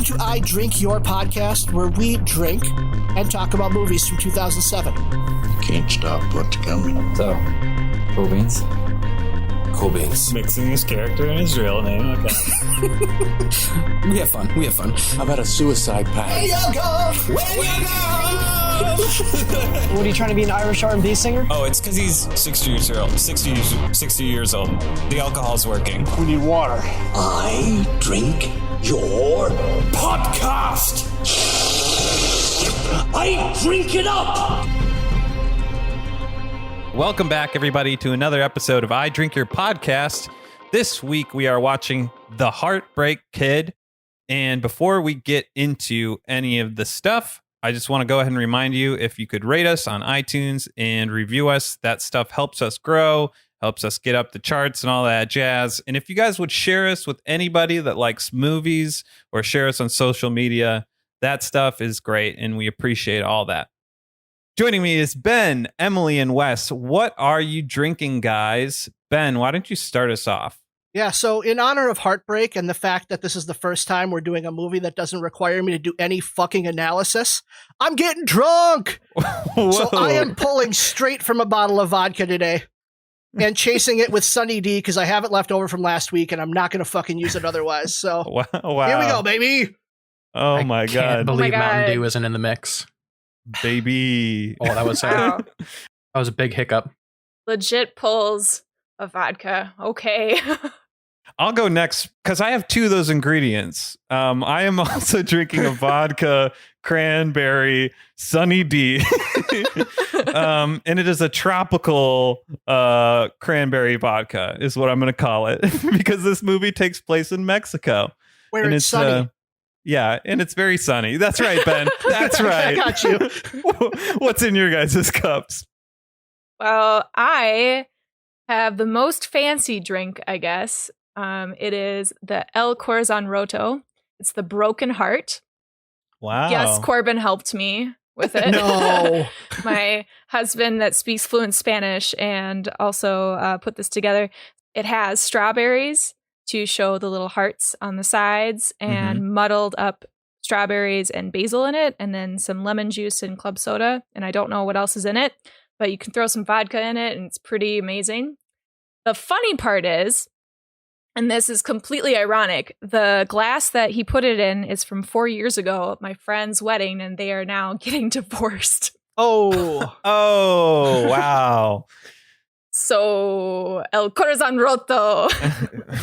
welcome to I Drink Your podcast, where we drink and talk about movies from 2007. Can't stop what's coming. So, cool beans. Cool beans. Mixing his character and his real name. Okay. We have fun. How about a suicide pact? What are you trying to be, an Irish R&B singer? Oh, it's because he's 60 years old. 60 years old. The alcohol's working. We need water. I drink your podcast. I drink it up. Welcome back, everybody, to another episode of I Drink Your Podcast. This week, we are watching The Heartbreak Kid. And before we get into any of the stuff, I just want to go ahead and remind you, if you could rate us on iTunes and review us, that stuff helps us grow, helps us get up the charts and all that jazz. And if you guys would share us with anybody that likes movies or share us on social media, that stuff is great, and we appreciate all that. Joining me is Ben, Emily, and Wes. What are you drinking, guys? Ben, why don't you start us off? Yeah, so in honor of Heartbreak and the fact that this is the first time we're doing a movie that doesn't require me to do any fucking analysis, I'm getting drunk! So I am pulling straight from a bottle of vodka today and chasing it with Sunny D because I have it left over from last week and I'm not going to fucking use it otherwise. So Wow. Here we go, baby! Oh my I can't God. believe Oh my Mountain God. Dew isn't in the mix. Baby. Oh, that was Wow. that was a big hiccup. Legit pulls of vodka. Okay. I'll go next because I have two of those ingredients. I am also drinking a vodka cranberry Sunny D. And it is a tropical cranberry vodka is what I'm going to call it because this movie takes place in Mexico. Where And it's sunny. Yeah, and it's very sunny. That's right, Ben. That's right. I got you. What's in your guys' cups? Well, I have the most fancy drink, I guess. It is the El Corazon Roto. It's the Broken Heart. Wow. Yes, Corbin helped me with it. No. My husband that speaks fluent Spanish and also put this together. It has strawberries to show the little hearts on the sides and muddled up strawberries and basil in it, and then some lemon juice and club soda. And I don't know what else is in it, but you can throw some vodka in it and it's pretty amazing. The funny part is, and this is completely ironic, the glass that he put it in is from 4 years ago at my friend's wedding, and they are now getting divorced. Oh. Oh, wow. So, El Corazon Roto.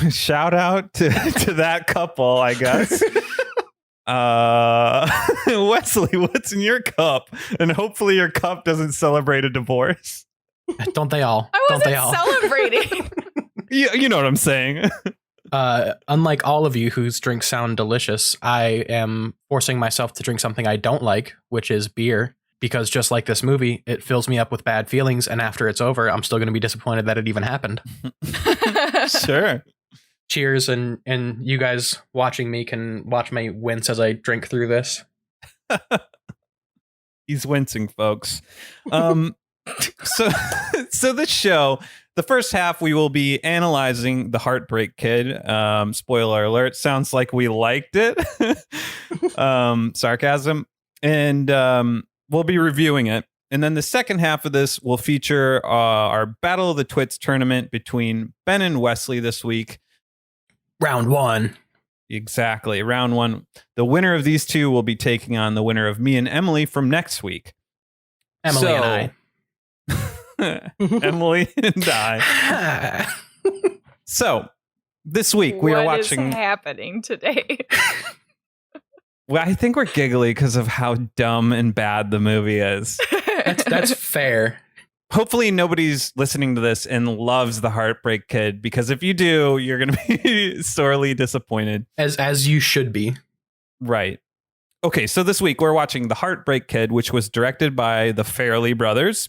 Shout out to that couple, I guess. Wesley, what's in your cup? And hopefully your cup doesn't celebrate a divorce. Don't they all? I Don't they wasn't all? celebrating. You know what I'm saying. Unlike all of you whose drinks sound delicious, I am forcing myself to drink something I don't like, which is beer. Because just like this movie, it fills me up with bad feelings, and after it's over, I'm still going to be disappointed that it even happened. Sure. Cheers, and you guys watching me can watch me wince as I drink through this. He's wincing, folks. So this show, the first half, we will be analyzing The Heartbreak Kid. Spoiler alert, sounds like we liked it. Sarcasm. And we'll be reviewing it. And then the second half of this will feature our Battle of the Twits tournament between Ben and Wesley this week. Round one. Exactly. Round one. The winner of these two will be taking on the winner of me and Emily from next week. Emily and I. Emily and I. So this week we are watching. What is happening today? Well, I think we're giggly because of how dumb and bad the movie is. That's fair. Hopefully nobody's listening to this and loves The Heartbreak Kid, because if you do, you're going to be sorely disappointed. As you should be. Right. Okay, so this week we're watching The Heartbreak Kid, which was directed by the Farrelly brothers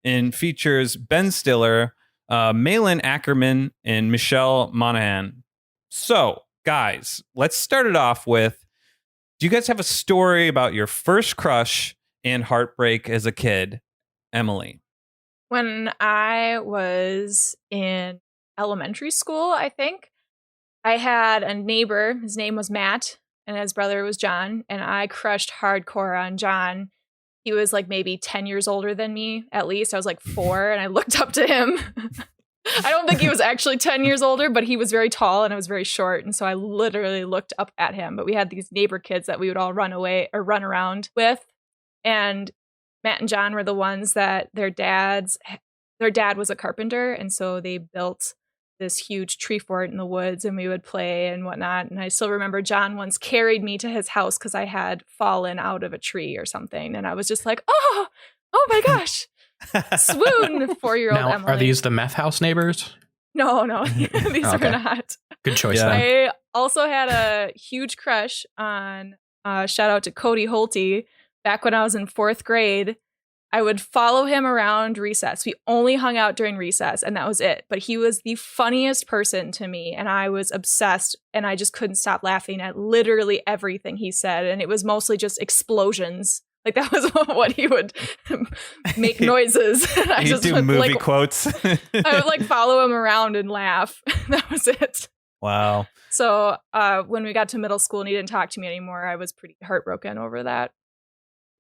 and features Ben Stiller, Malin Ackerman, and Michelle Monaghan. So, guys, let's start it off with, do you guys have a story about your first crush and heartbreak as a kid? Emily. When I was in elementary school, I think, I had a neighbor. His name was Matt. and his brother was John, and I crushed hardcore on John. He was like maybe 10 years older than me, at least. I was like 4, and I looked up to him. I don't think he was actually 10 years older, but he was very tall and I was very short. And so I literally looked up at him. But we had these neighbor kids that we would all run around with. And Matt and John were the ones that their dad was a carpenter. And so they built this huge tree fort in the woods, and we would play and whatnot. And I still remember John once carried me to his house because I had fallen out of a tree or something. And I was just like, oh my gosh. Swoon, 4-year-old Now, Emily. are these the meth house neighbors? No, these are not. Good choice. Yeah. Then. I also had a huge crush on, shout out to Cody Holte. Back when I was in 4th grade, I would follow him around recess. We only hung out during recess, and that was it. But he was the funniest person to me, and I was obsessed, and I just couldn't stop laughing at literally everything he said. And it was mostly just explosions. Like, that was what he would make noises. I You just do would, movie like, quotes. I would like follow him around and laugh. That was it. Wow. So when we got to middle school and he didn't talk to me anymore, I was pretty heartbroken over that.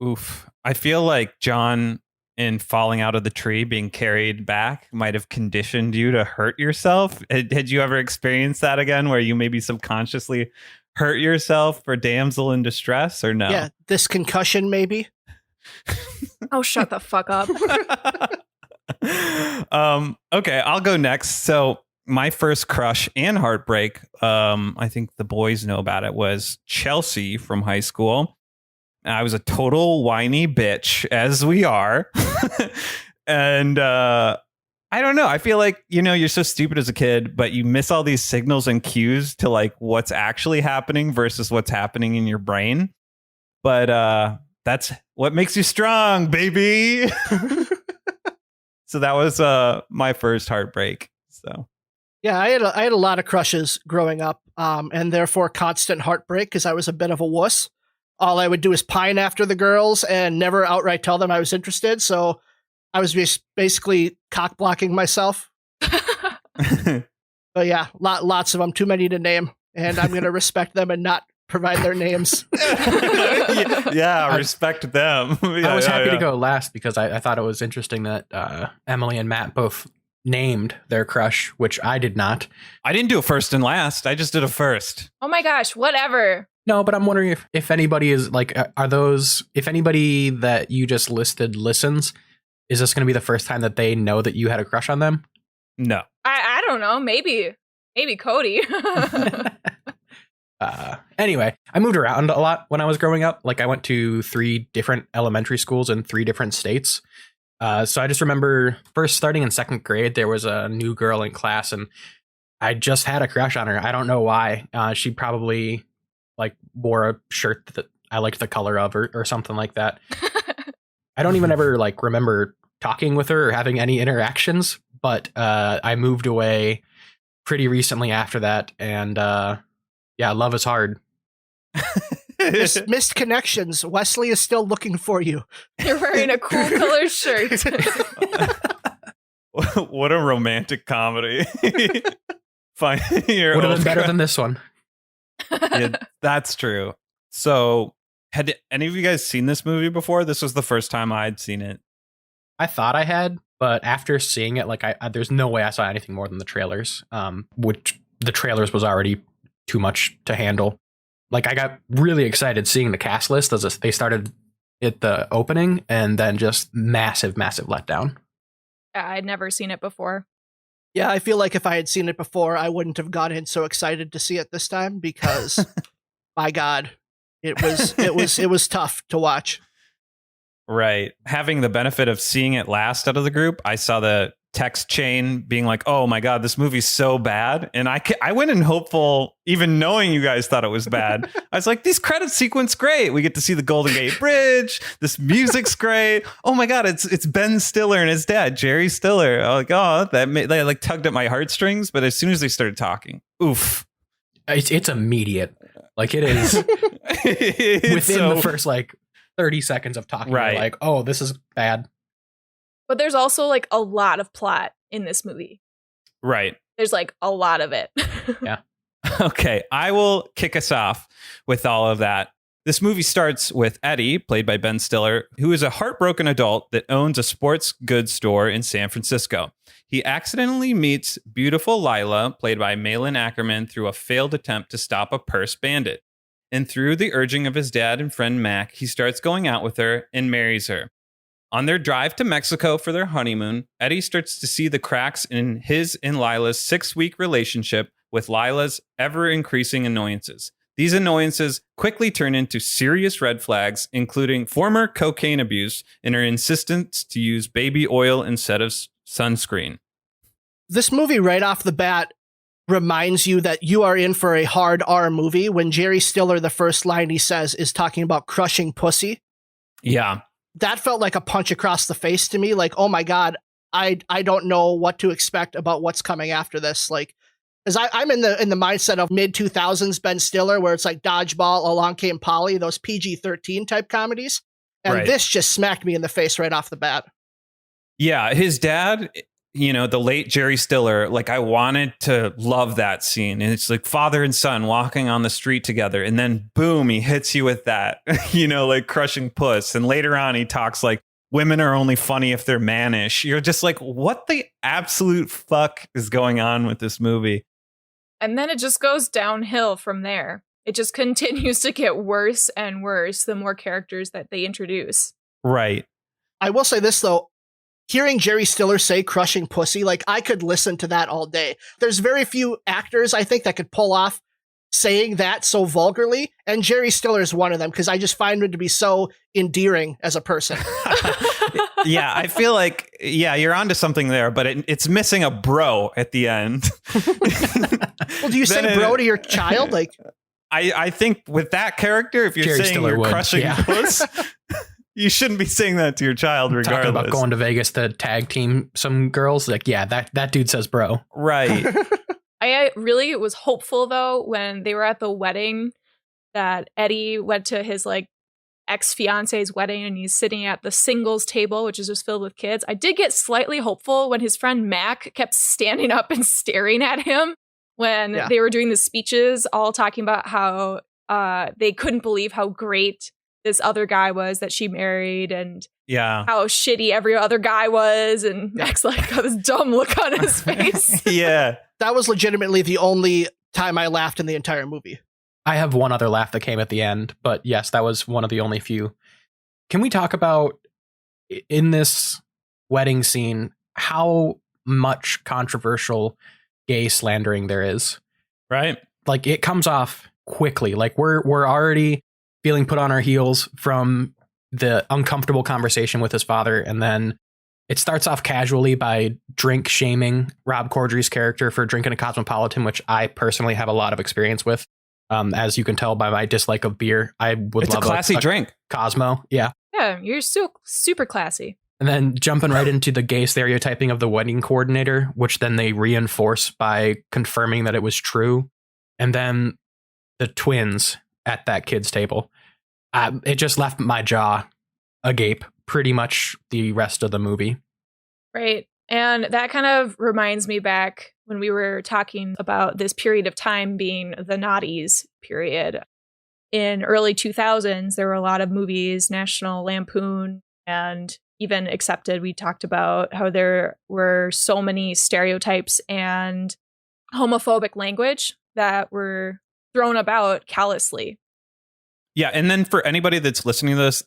Oof. I feel like John, in falling out of the tree, being carried back, might have conditioned you to hurt yourself. Had you ever experienced that again, where you maybe subconsciously hurt yourself for damsel in distress, or no? Yeah, this concussion maybe. Oh, shut the fuck up. Okay, I'll go next. So my first crush and heartbreak, I think the boys know about it, was Chelsea from high school. I was a total whiny bitch, as we are. And I don't know. I feel like, you're so stupid as a kid, but you miss all these signals and cues to like what's actually happening versus what's happening in your brain. But that's what makes you strong, baby. So that was my first heartbreak. So Yeah, I had a lot of crushes growing up, and therefore constant heartbreak because I was a bit of a wuss. All I would do is pine after the girls and never outright tell them I was interested. So I was just basically cock blocking myself. But yeah, lots of them, too many to name, and I'm going to respect them and not provide their names. yeah, respect them. I was happy to go last because I thought it was interesting that Emily and Matt both named their crush, which I did not. I didn't do a first and last. I just did a first. Oh my gosh, whatever. No, but I'm wondering if anybody is like, if anybody that you just listed listens, is this going to be the first time that they know that you had a crush on them? No. I don't know. Maybe Cody. Anyway, I moved around a lot when I was growing up. Like I went to 3 different elementary schools in 3 different states. So I just remember first starting in 2nd grade, there was a new girl in class and I just had a crush on her. I don't know why. She probably like wore a shirt that I liked the color of or something like that. I don't even ever like remember talking with her or having any interactions, but I moved away pretty recently after that. And yeah, love is hard. Missed connections. Wesley is still looking for you. You're wearing a cool color shirt. What a romantic comedy. Fine. Would have been better than this one. Yeah, that's true. So, had any of you guys seen this movie before? This was the first time I'd seen it. I thought I had, but after seeing it, like there's no way I saw anything more than the trailers, which the trailers was already too much to handle. Like I got really excited seeing the cast list as they started at the opening and then just massive letdown. I'd never seen it before. Yeah, I feel like if I had seen it before, I wouldn't have gotten so excited to see it this time because, my God, it was tough to watch. Right. Having the benefit of seeing it last out of the group, I saw the text chain being like, oh my God, this movie's so bad. And I went in hopeful, even knowing you guys thought it was bad. I was like, these credit sequence great. We get to see the Golden Gate Bridge. This music's great. Oh my God, it's Ben Stiller and his dad, Jerry Stiller. I was like, oh, they like tugged at my heartstrings. But as soon as they started talking, oof. It's immediate. Like it is within the first like 30 seconds of talking. Right. You're like, oh, this is bad. But there's also like a lot of plot in this movie. Right. There's like a lot of it. Yeah. Okay, I will kick us off with all of that. This movie starts with Eddie, played by Ben Stiller, who is a heartbroken adult that owns a sports goods store in San Francisco. He accidentally meets beautiful Lila, played by Malin Ackerman, through a failed attempt to stop a purse bandit. And through the urging of his dad and friend Mac, he starts going out with her and marries her. On their drive to Mexico for their honeymoon, Eddie starts to see the cracks in his and Lila's 6-week relationship, with Lila's ever-increasing annoyances. These annoyances quickly turn into serious red flags, including former cocaine abuse and her insistence to use baby oil instead of sunscreen. This movie right off the bat reminds you that you are in for a hard R movie when Jerry Stiller, the first line he says is talking about crushing pussy. Yeah. That felt like a punch across the face to me. Like, oh my God, I don't know what to expect about what's coming after this. Like, as I'm in the mindset of mid 2000s Ben Stiller, where it's like Dodgeball, Along Came Polly, those PG-13 type comedies. And This just smacked me in the face right off the bat. Yeah, his dad, the late Jerry Stiller, like I wanted to love that scene. And it's like father and son walking on the street together. And then boom, he hits you with that, like crushing puss. And later on, he talks like women are only funny if they're mannish. You're just like, what the absolute fuck is going on with this movie? And then it just goes downhill from there. It just continues to get worse and worse the more characters that they introduce. Right. I will say this, though. Hearing Jerry Stiller say crushing pussy, like I could listen to that all day. There's very few actors, I think, that could pull off saying that so vulgarly. And Jerry Stiller is one of them because I just find him to be so endearing as a person. Yeah, I feel like, you're onto something there, but it's missing a bro at the end. Well, do you say bro to your child? Like, I think with that character, if you're Jerry saying Stiller you're would, crushing puss, you shouldn't be saying that to your child regardless. Talking about going to Vegas to tag team some girls. Like, yeah, that dude says bro. Right. I really was hopeful, though, when they were at the wedding that Eddie went to his ex-fiance's wedding and he's sitting at the singles table, which is just filled with kids. I did get slightly hopeful when his friend Mac kept standing up and staring at him when they were doing the speeches, all talking about how they couldn't believe how great this other guy was that she married and how shitty every other guy was. And Mac's got this dumb look on his face. Yeah. That was legitimately the only time I laughed in the entire movie. I have one other laugh that came at the end, but yes, that was one of the only few. Can we talk about, in this wedding scene, how much controversial gay slandering there is? Right. Like, it comes off quickly. Like, we're already feeling put on our heels from the uncomfortable conversation with his father, and then it starts off casually by drink shaming Rob Corddry's character for drinking a Cosmopolitan, which I personally have a lot of experience with. As you can tell by my dislike of beer, I would love a classy drink. Cosmo. Yeah. Yeah, you're still super classy. And then jumping right into the gay stereotyping of the wedding coordinator, which then they reinforce by confirming that it was true. And then the twins at that kid's table. It just left my jaw agape pretty much the rest of the movie. Right. And that kind of reminds me back when we were talking about this period of time being the naughties period. In early 2000s, there were a lot of movies, National Lampoon, and even Accepted. We talked about how there were so many stereotypes and homophobic language that were thrown about callously. Yeah. And then for anybody that's listening to this,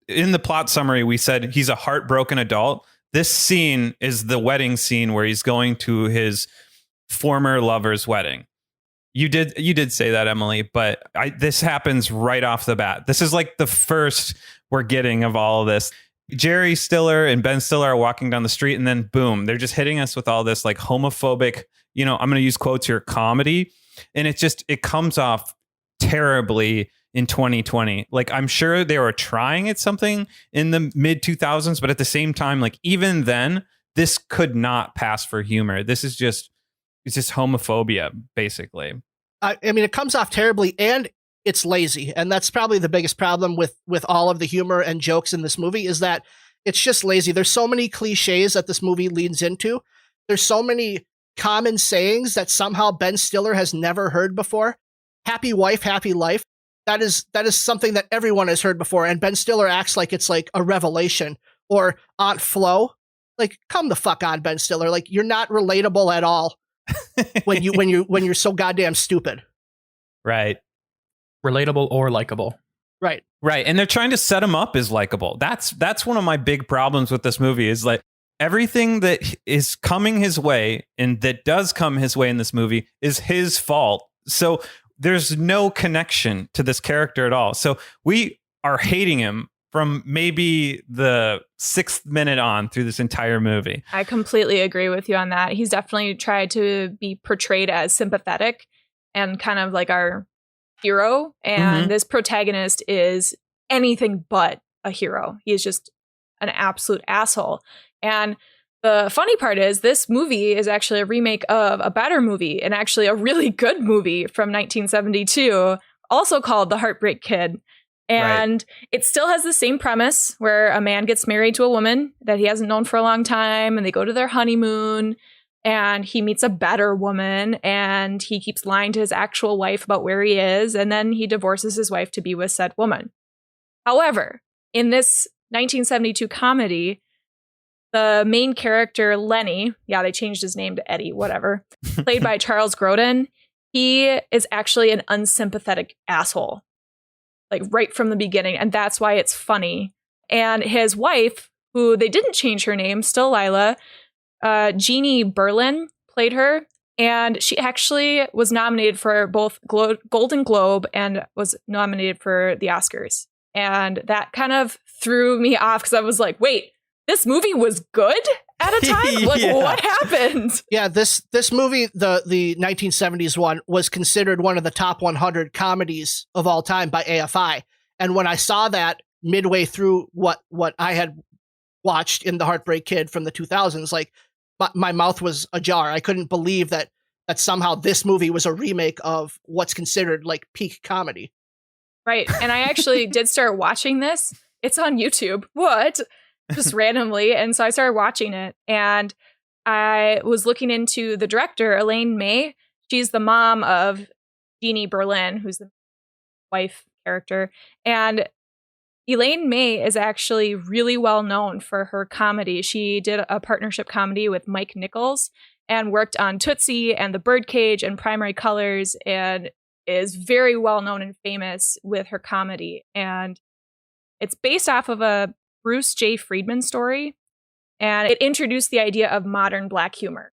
in the plot summary, we said he's a heartbroken adult. This scene is the wedding scene where he's going to his former lover's wedding. You did say that, Emily, but this happens right off the bat. This is like the first we're getting of all of this. Jerry Stiller and Ben Stiller are walking down the street, and then boom, they're just hitting us with all this like homophobic, I'm going to use quotes here, comedy. And it comes off terribly in 2020. Like, I'm sure they were trying at something in the mid 2000s, but at the same time, like even then, this could not pass for humor. It's just homophobia, basically. I mean, it comes off terribly and it's lazy. And that's probably the biggest problem with all of the humor and jokes in this movie is that it's just lazy. There's so many cliches that this movie leans into. There's so many common sayings that somehow Ben Stiller has never heard before. Happy wife, happy life. That is something that everyone has heard before, and Ben Stiller acts like it's like a revelation. Or Aunt Flo. Like, come the fuck on, Ben Stiller. Like, you're not relatable at all when you're so goddamn stupid. Right. Relatable or likable. Right. Right. And they're trying to set him up as likable. That's one of my big problems with this movie is like everything that is coming his way and that does come his way in this movie is his fault. So there's no connection to this character at all. So we are hating him from maybe the 6th minute on through this entire movie. I completely agree with you on that. He's definitely tried to be portrayed as sympathetic and kind of like our hero. And this protagonist is anything but a hero. He is just an absolute asshole. And the funny part is this movie is actually a remake of a better movie and actually a really good movie from 1972, also called The Heartbreak Kid. And it still has the same premise where a man gets married to a woman that he hasn't known for a long time and they go to their honeymoon and he meets a better woman and he keeps lying to his actual wife about where he is and then he divorces his wife to be with said woman. However, in this 1972 comedy, the main character, Lenny, they changed his name to Eddie, whatever, played by Charles Grodin, he is actually an unsympathetic asshole. Like right from the beginning. And that's why it's funny. And his wife, who they didn't change her name, still Lila, Jeannie Berlin played her. And she actually was nominated for both Golden Globe and was nominated for the Oscars. And that kind of threw me off because I was like, wait, this movie was good at a time? Like, what happened? Yeah, this movie, the 1970s one, was considered one of the top 100 comedies of all time by AFI. And when I saw that midway through what I had watched in The Heartbreak Kid from the 2000s, like, my mouth was ajar. I couldn't believe that somehow this movie was a remake of what's considered, like, peak comedy. Right. And I actually did start watching this. It's on YouTube. What? Just randomly. And so I started watching it and I was looking into the director, Elaine May. She's the mom of Jeannie Berlin, who's the wife character. And Elaine May is actually really well known for her comedy. She did a partnership comedy with Mike Nichols and worked on Tootsie and The Birdcage and Primary Colors and is very well known and famous with her comedy. And it's based off of a Bruce J. Friedman story, and it introduced the idea of modern black humor.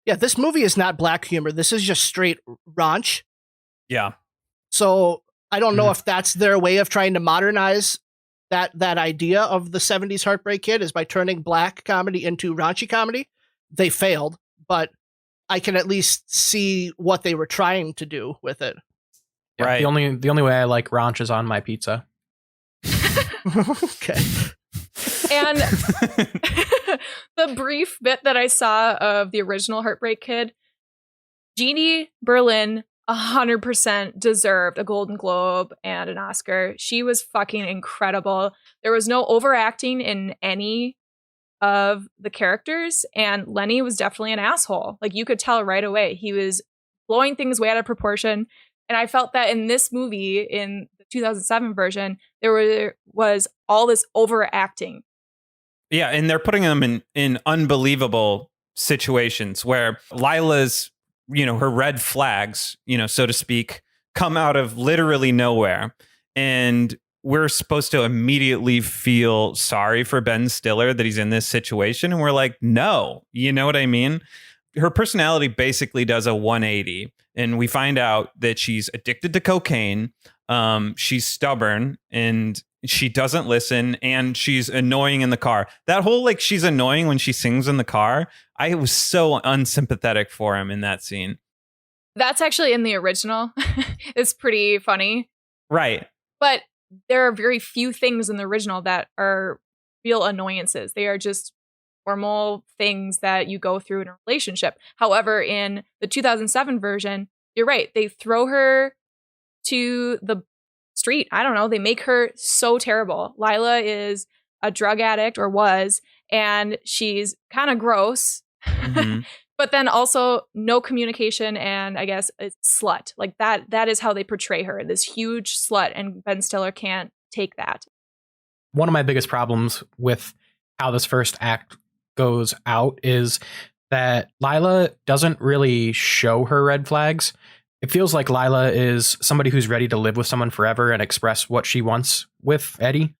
Yeah, this movie is not black humor. This is just straight raunch. Yeah. So I don't know if that's their way of trying to modernize that idea of the 70s Heartbreak Kid is by turning black comedy into raunchy comedy. They failed, but I can at least see what they were trying to do with it. Yeah, Right. The only way I like ranch is on my pizza. Okay. And the brief bit that I saw of the original Heartbreak Kid, Jeannie Berlin 100% deserved a Golden Globe and an Oscar. She was fucking incredible. There was no overacting in any of the characters, and Lenny was definitely an asshole. Like, you could tell right away. He was blowing things way out of proportion. And I felt that in this movie, in the 2007 version, there was all this overacting. Yeah, and they're putting them in unbelievable situations where Lila's, her red flags, so to speak, come out of literally nowhere. And we're supposed to immediately feel sorry for Ben Stiller that he's in this situation. And we're like, no, you know what I mean? Her personality basically does a 180. And we find out that she's addicted to cocaine. She's stubborn and she doesn't listen, and she's annoying in the car. That whole, she's annoying when she sings in the car. I was so unsympathetic for him in that scene. That's actually in the original. It's pretty funny. Right. But there are very few things in the original that are real annoyances. They are just normal things that you go through in a relationship. However, in the 2007 version, you're right. They throw her to the street. I don't know. They make her so terrible. Lila is a drug addict, or was, and she's kind of gross. But then also no communication, and I guess a slut. Like that is how they portray her, this huge slut, and Ben Stiller can't take that. One of my biggest problems with how this first act goes out is that Lila doesn't really show her red flags. It feels like Lila is somebody who's ready to live with someone forever and express what she wants with Eddie.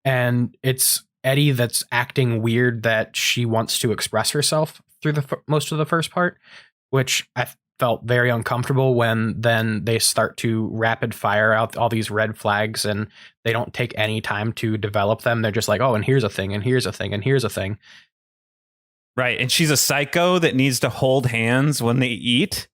And it's Eddie that's acting weird that she wants to express herself through most of the first part, which I felt very uncomfortable when then they start to rapid fire out all these red flags and they don't take any time to develop them. They're just like, oh, and here's a thing, and here's a thing, and here's a thing. Right. And she's a psycho that needs to hold hands when they eat.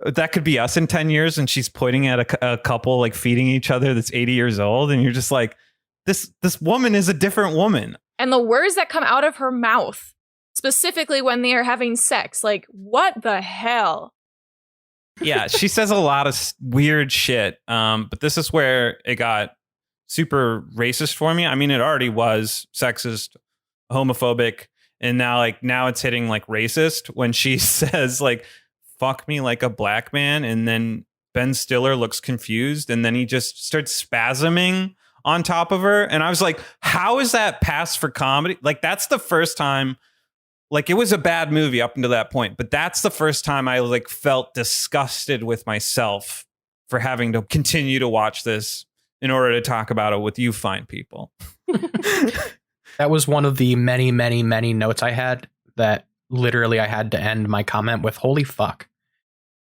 That could be us in 10 years. And she's pointing at a couple like feeding each other that's 80 years old. And you're just like, this woman is a different woman. And the words that come out of her mouth, specifically when they are having sex, like, what the hell? Yeah, she says a lot of weird shit. But this is where it got super racist for me. I mean, it already was sexist, homophobic. And now it's hitting like racist when she says like, fuck me like a black man. And then Ben Stiller looks confused. And then he just starts spasming on top of her. And I was like, how is that passed for comedy? Like, that's the first time, like, it was a bad movie up until that point. But that's the first time I like felt disgusted with myself for having to continue to watch this in order to talk about it with you fine people. That was one of the many, many, many notes I had that literally I had to end my comment with, holy fuck.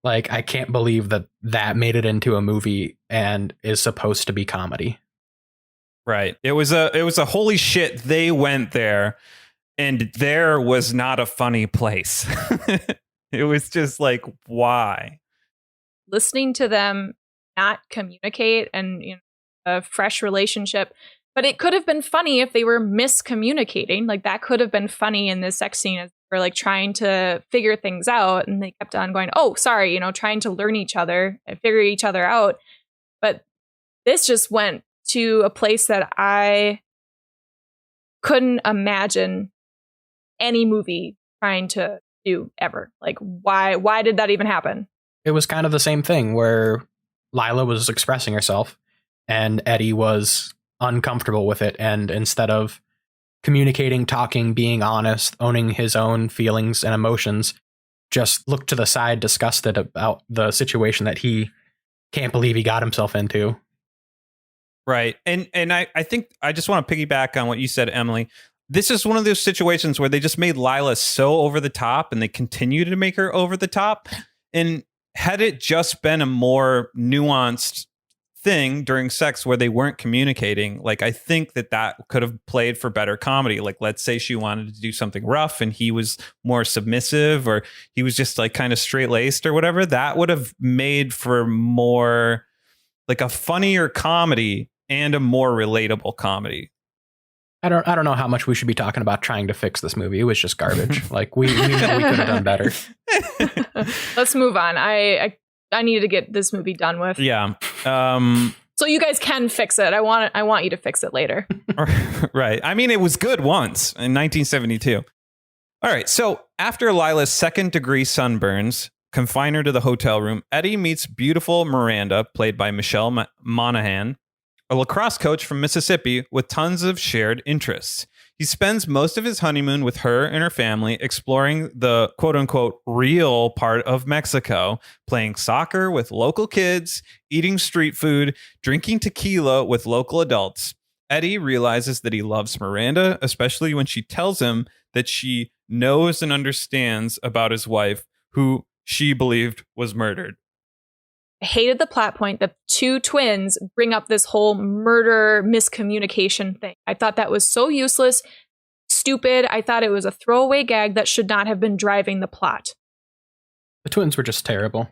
Like, I can't believe that made it into a movie and is supposed to be comedy. Right. It was a holy shit. They went there and there was not a funny place. It was just like, why? Listening to them not communicate and, you know, a fresh relationship. But it could have been funny if they were miscommunicating. Like, that could have been funny in this sex scene as they were like trying to figure things out. And they kept on going, oh, sorry, you know, trying to learn each other and figure each other out. But this just went to a place that I couldn't imagine any movie trying to do ever. Like, why did that even happen? It was kind of the same thing where Lila was expressing herself and Eddie was uncomfortable with it, and instead of communicating, talking, being honest, owning his own feelings and emotions, just looked to the side disgusted about the situation that he can't believe he got himself into. Right. And I think I just want to piggyback on what you said, Emily. This is one of those situations where they just made Lila so over the top and they continue to make her over the top. And had it just been a more nuanced thing during sex where they weren't communicating, like, I think that could have played for better comedy. Like, let's say she wanted to do something rough and he was more submissive, or he was just like kind of straight laced or whatever. That would have made for more like a funnier comedy and a more relatable comedy. I don't know how much we should be talking about trying to fix this movie. It was just garbage. Like, we could have done better. Let's move on. I needed to get this movie done with. Yeah. So you guys can fix it. I want you to fix it later. Right. I mean, it was good once in 1972. All right. So after Lila's second-degree sunburns confine her to the hotel room, Eddie meets beautiful Miranda, played by Michelle Monaghan, a lacrosse coach from Mississippi with tons of shared interests. He spends most of his honeymoon with her and her family, exploring the quote-unquote real part of Mexico, playing soccer with local kids, eating street food, drinking tequila with local adults. Eddie realizes that he loves Miranda, especially when she tells him that she knows and understands about his wife, who she believed was murdered. I hated the plot point that two twins bring up this whole murder miscommunication thing. I thought that was so useless, stupid. I thought it was a throwaway gag that should not have been driving the plot. The twins were just terrible.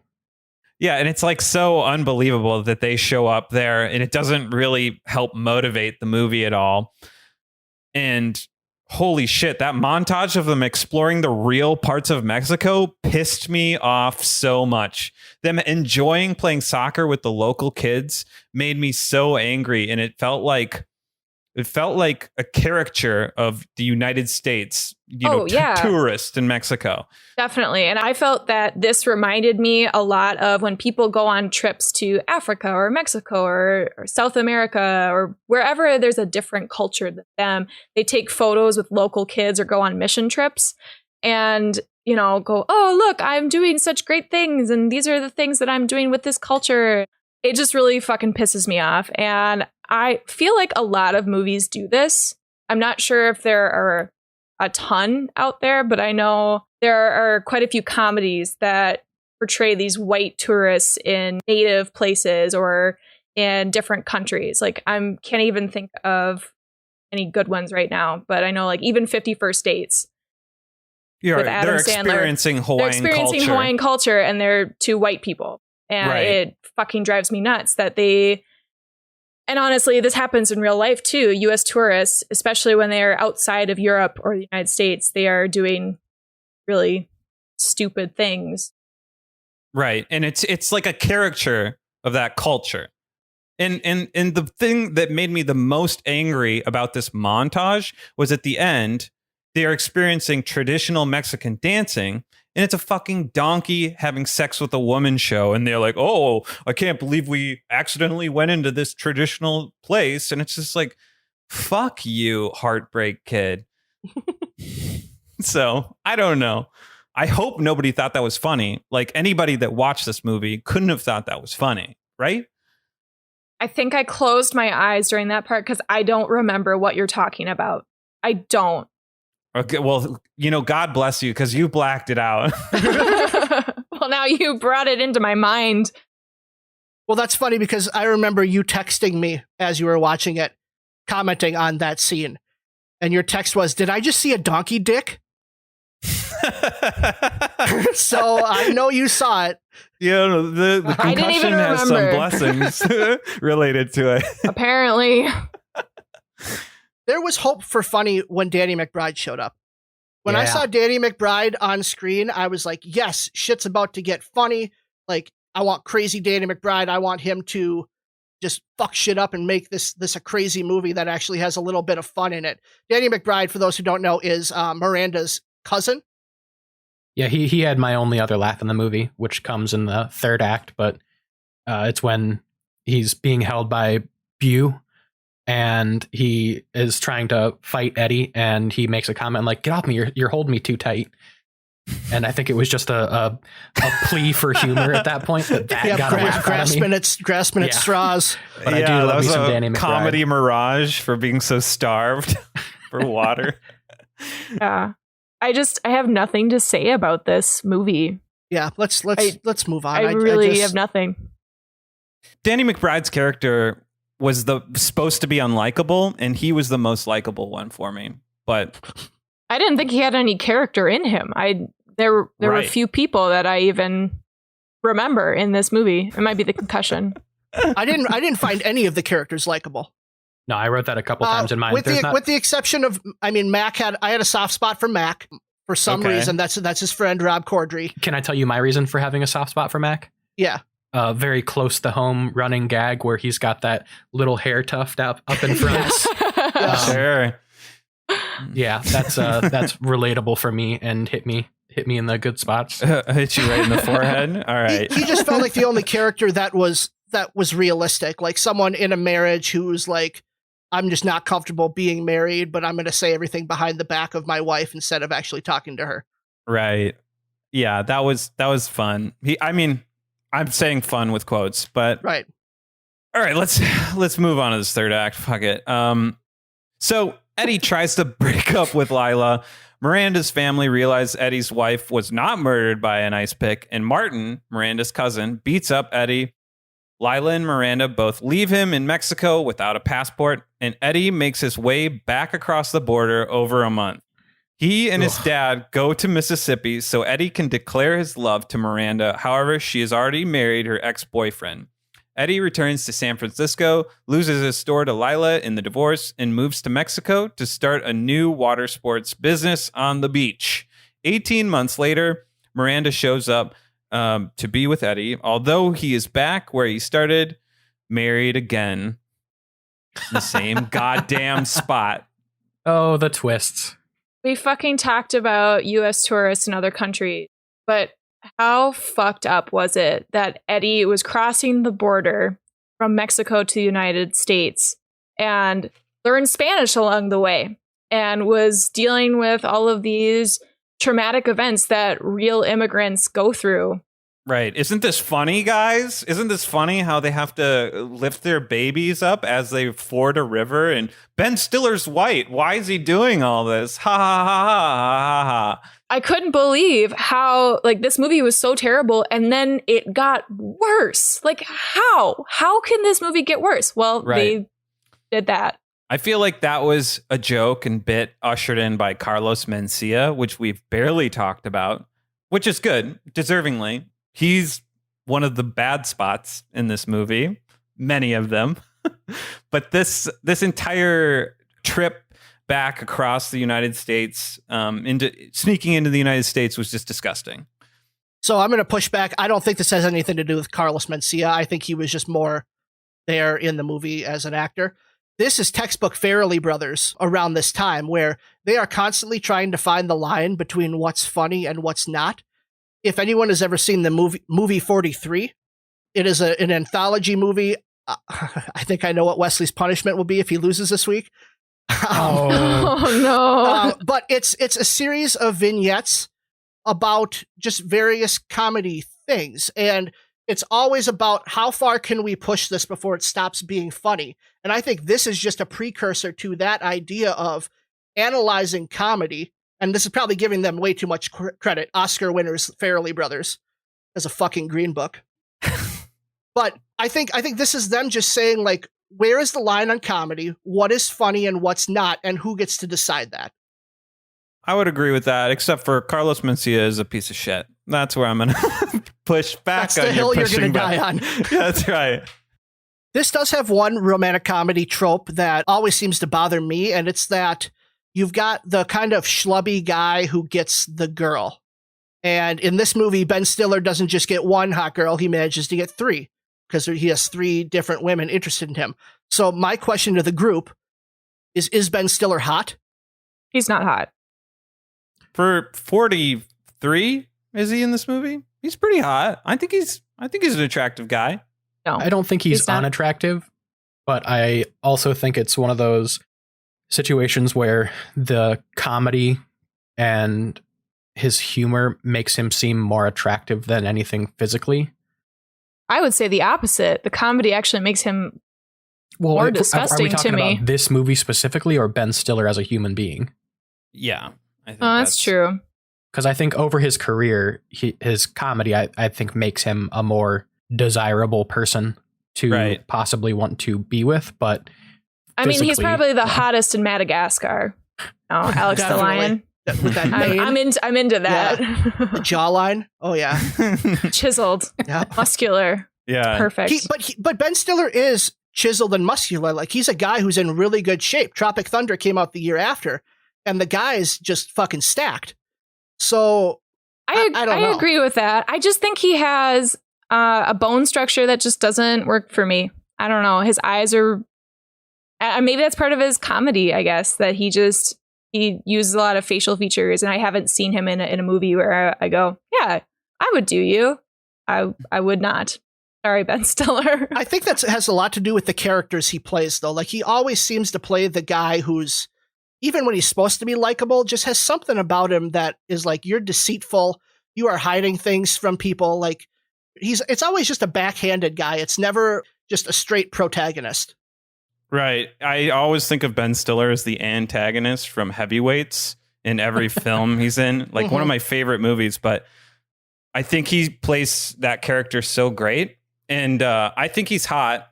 Yeah, and it's like so unbelievable that they show up there, and it doesn't really help motivate the movie at all. And holy shit, that montage of them exploring the real parts of Mexico pissed me off so much. Them enjoying playing soccer with the local kids made me so angry, and it felt like It felt like a caricature of the United States, tourist in Mexico. Definitely. And I felt that this reminded me a lot of when people go on trips to Africa or Mexico or South America or wherever there's a different culture than them. They take photos with local kids or go on mission trips and, go, oh, look, I'm doing such great things. And these are the things that I'm doing with this culture. It just really fucking pisses me off. And I feel like a lot of movies do this. I'm not sure if there are a ton out there, but I know there are quite a few comedies that portray these white tourists in native places or in different countries. Like can't even think of any good ones right now, but I know like even 50 First Dates. With Adam they're Sandler. experiencing Hawaiian culture and they're two white people. And it fucking drives me nuts that and honestly, this happens in real life too. US tourists, especially when they are outside of Europe or the United States, they are doing really stupid things. Right. And it's like a caricature of that culture. And the thing that made me the most angry about this montage was at the end, they are experiencing traditional Mexican dancing. And it's a fucking donkey having sex with a woman show. And they're like, oh, I can't believe we accidentally went into this traditional place. And it's just like, fuck you, Heartbreak Kid. So I don't know. I hope nobody thought that was funny. Like anybody that watched this movie couldn't have thought that was funny, right? I think I closed my eyes during that part because I don't remember what you're talking about. I don't. Okay, well, God bless you because you blacked it out. Well, now you brought it into my mind. Well, that's funny because I remember you texting me as you were watching it, commenting on that scene. And your text was, did I just see a donkey dick? So I know you saw it. The concussion has some blessings related to it. Apparently. There was hope for funny when Danny McBride showed up. When I saw Danny McBride on screen, I was like, yes, shit's about to get funny. Like, I want crazy Danny McBride. I want him to just fuck shit up and make this a crazy movie that actually has a little bit of fun in it. Danny McBride, for those who don't know, is Miranda's cousin. Yeah, he had my only other laugh in the movie, which comes in the third act, but it's when he's being held by Bew. And he is trying to fight Eddie, and he makes a comment like, "Get off me! You're holding me too tight." And I think it was just a plea for humor at that point. That got a laugh out of me. Grasping at straws. But I do love me some Danny McBride. Comedy mirage for being so starved for water. Yeah, I have nothing to say about this movie. Yeah, let's move on. I really have nothing. Danny McBride's character was supposed to be unlikable, and he was the most likable one for me. But I didn't think he had any character in him. There were a few people that I even remember in this movie. It might be the concussion. I didn't find any of the characters likable. No, I wrote that a couple times in mine. With the exception of, Mac I had a soft spot for Mac for some reason. That's his friend Rob Corddry. Can I tell you my reason for having a soft spot for Mac? Yeah. Very close to home running gag where he's got that little hair tuft up in front. Sure. Yeah, that's relatable for me and hit me in the good spots. Hit you right in the forehead. All right. He just felt like the only character that was realistic, like someone in a marriage who's like, I'm just not comfortable being married, but I'm going to say everything behind the back of my wife instead of actually talking to her. Right. Yeah, that was fun. I'm saying fun with quotes, but right. All right, let's move on to this third act. Fuck it. So Eddie tries to break up with Lila. Miranda's family realize Eddie's wife was not murdered by an ice pick, and Martin, Miranda's cousin, beats up Eddie. Lila and Miranda both leave him in Mexico without a passport, and Eddie makes his way back across the border over a month. He and his dad go to Mississippi so Eddie can declare his love to Miranda. However, she has already married her ex-boyfriend. Eddie returns to San Francisco, loses his store to Lila in the divorce, and moves to Mexico to start a new water sports business on the beach. 18 months later, Miranda shows up to be with Eddie, although he is back where he started, married again. the same goddamn spot. Oh, the twists. We fucking talked about US tourists in other countries, but how fucked up was it that Eddie was crossing the border from Mexico to the United States and learned Spanish along the way and was dealing with all of these traumatic events that real immigrants go through? Right. Isn't this funny, guys? Isn't this funny how they have to lift their babies up as they ford a river? And Ben Stiller's white. Why is he doing all this? Ha ha ha ha ha ha. I couldn't believe how, like, this movie was so terrible and then it got worse. Like, how? How can this movie get worse? Well, They did that. I feel like that was a joke and bit ushered in by Carlos Mencia, which we've barely talked about, which is good, deservingly. He's one of the bad spots in this movie, many of them. But this entire trip back across the United States, sneaking into the United States, was just disgusting. So I'm going to push back. I don't think this has anything to do with Carlos Mencia. I think he was just more there in the movie as an actor. This is textbook Farrelly Brothers around this time, where they are constantly trying to find the line between what's funny and what's not. If anyone has ever seen the movie 43, it is an anthology movie. I think I know what Wesley's punishment will be if he loses this week. Oh no. But it's a series of vignettes about just various comedy things. And it's always about how far can we push this before it stops being funny. And I think this is just a precursor to that idea of analyzing comedy. And this is probably giving them way too much credit. Oscar winners, Farrelly Brothers, as a fucking Green Book. But I think this is them just saying, like, where is the line on comedy? What is funny and what's not? And who gets to decide that? I would agree with that, except for Carlos Mencia is a piece of shit. That's where I'm going to push back That's on the hill you're going to back. die on. Yeah, that's right. This does have one romantic comedy trope that always seems to bother me, and it's that you've got the kind of schlubby guy who gets the girl. And in this movie, Ben Stiller doesn't just get one hot girl, he manages to get three, because he has three different women interested in him. So my question to the group is Ben Stiller hot? He's not hot. For 43, is he in this movie? He's pretty hot. I think he's an attractive guy. No. I don't think he's not unattractive, but I also think it's one of those situations where the comedy and his humor makes him seem more attractive than anything physically. I would say the opposite. The comedy actually makes him more disgusting are we talking to me. about this movie specifically or Ben Stiller as a human being? Yeah. I think That's true. Because I think over his career, his comedy, I think, makes him a more desirable person to possibly want to be with. But I mean, he's probably the hottest in Madagascar. Oh, Alex the Lion. With that mane. I'm into that. Yeah. The jawline. Oh yeah. Chiseled. Yeah. Muscular. Yeah. Perfect. But Ben Stiller is chiseled and muscular. Like, he's a guy who's in really good shape. Tropic Thunder came out the year after, and the guy's just fucking stacked. So I don't know. I agree with that. I just think he has a bone structure that just doesn't work for me. I don't know. His eyes are. Maybe that's part of his comedy, I guess, that he uses a lot of facial features, and I haven't seen him in a movie where I go, yeah, I would do you. I would not. Sorry, Ben Stiller. I think that has a lot to do with the characters he plays, though. Like, he always seems to play the guy who's, even when he's supposed to be likable, just has something about him that is like, you're deceitful, you are hiding things from people. Like, it's always just a backhanded guy. It's never just a straight protagonist. Right. I always think of Ben Stiller as the antagonist from Heavyweights in every film he's in. Like, one of my favorite movies, but I think he plays that character so great. And I think he's hot.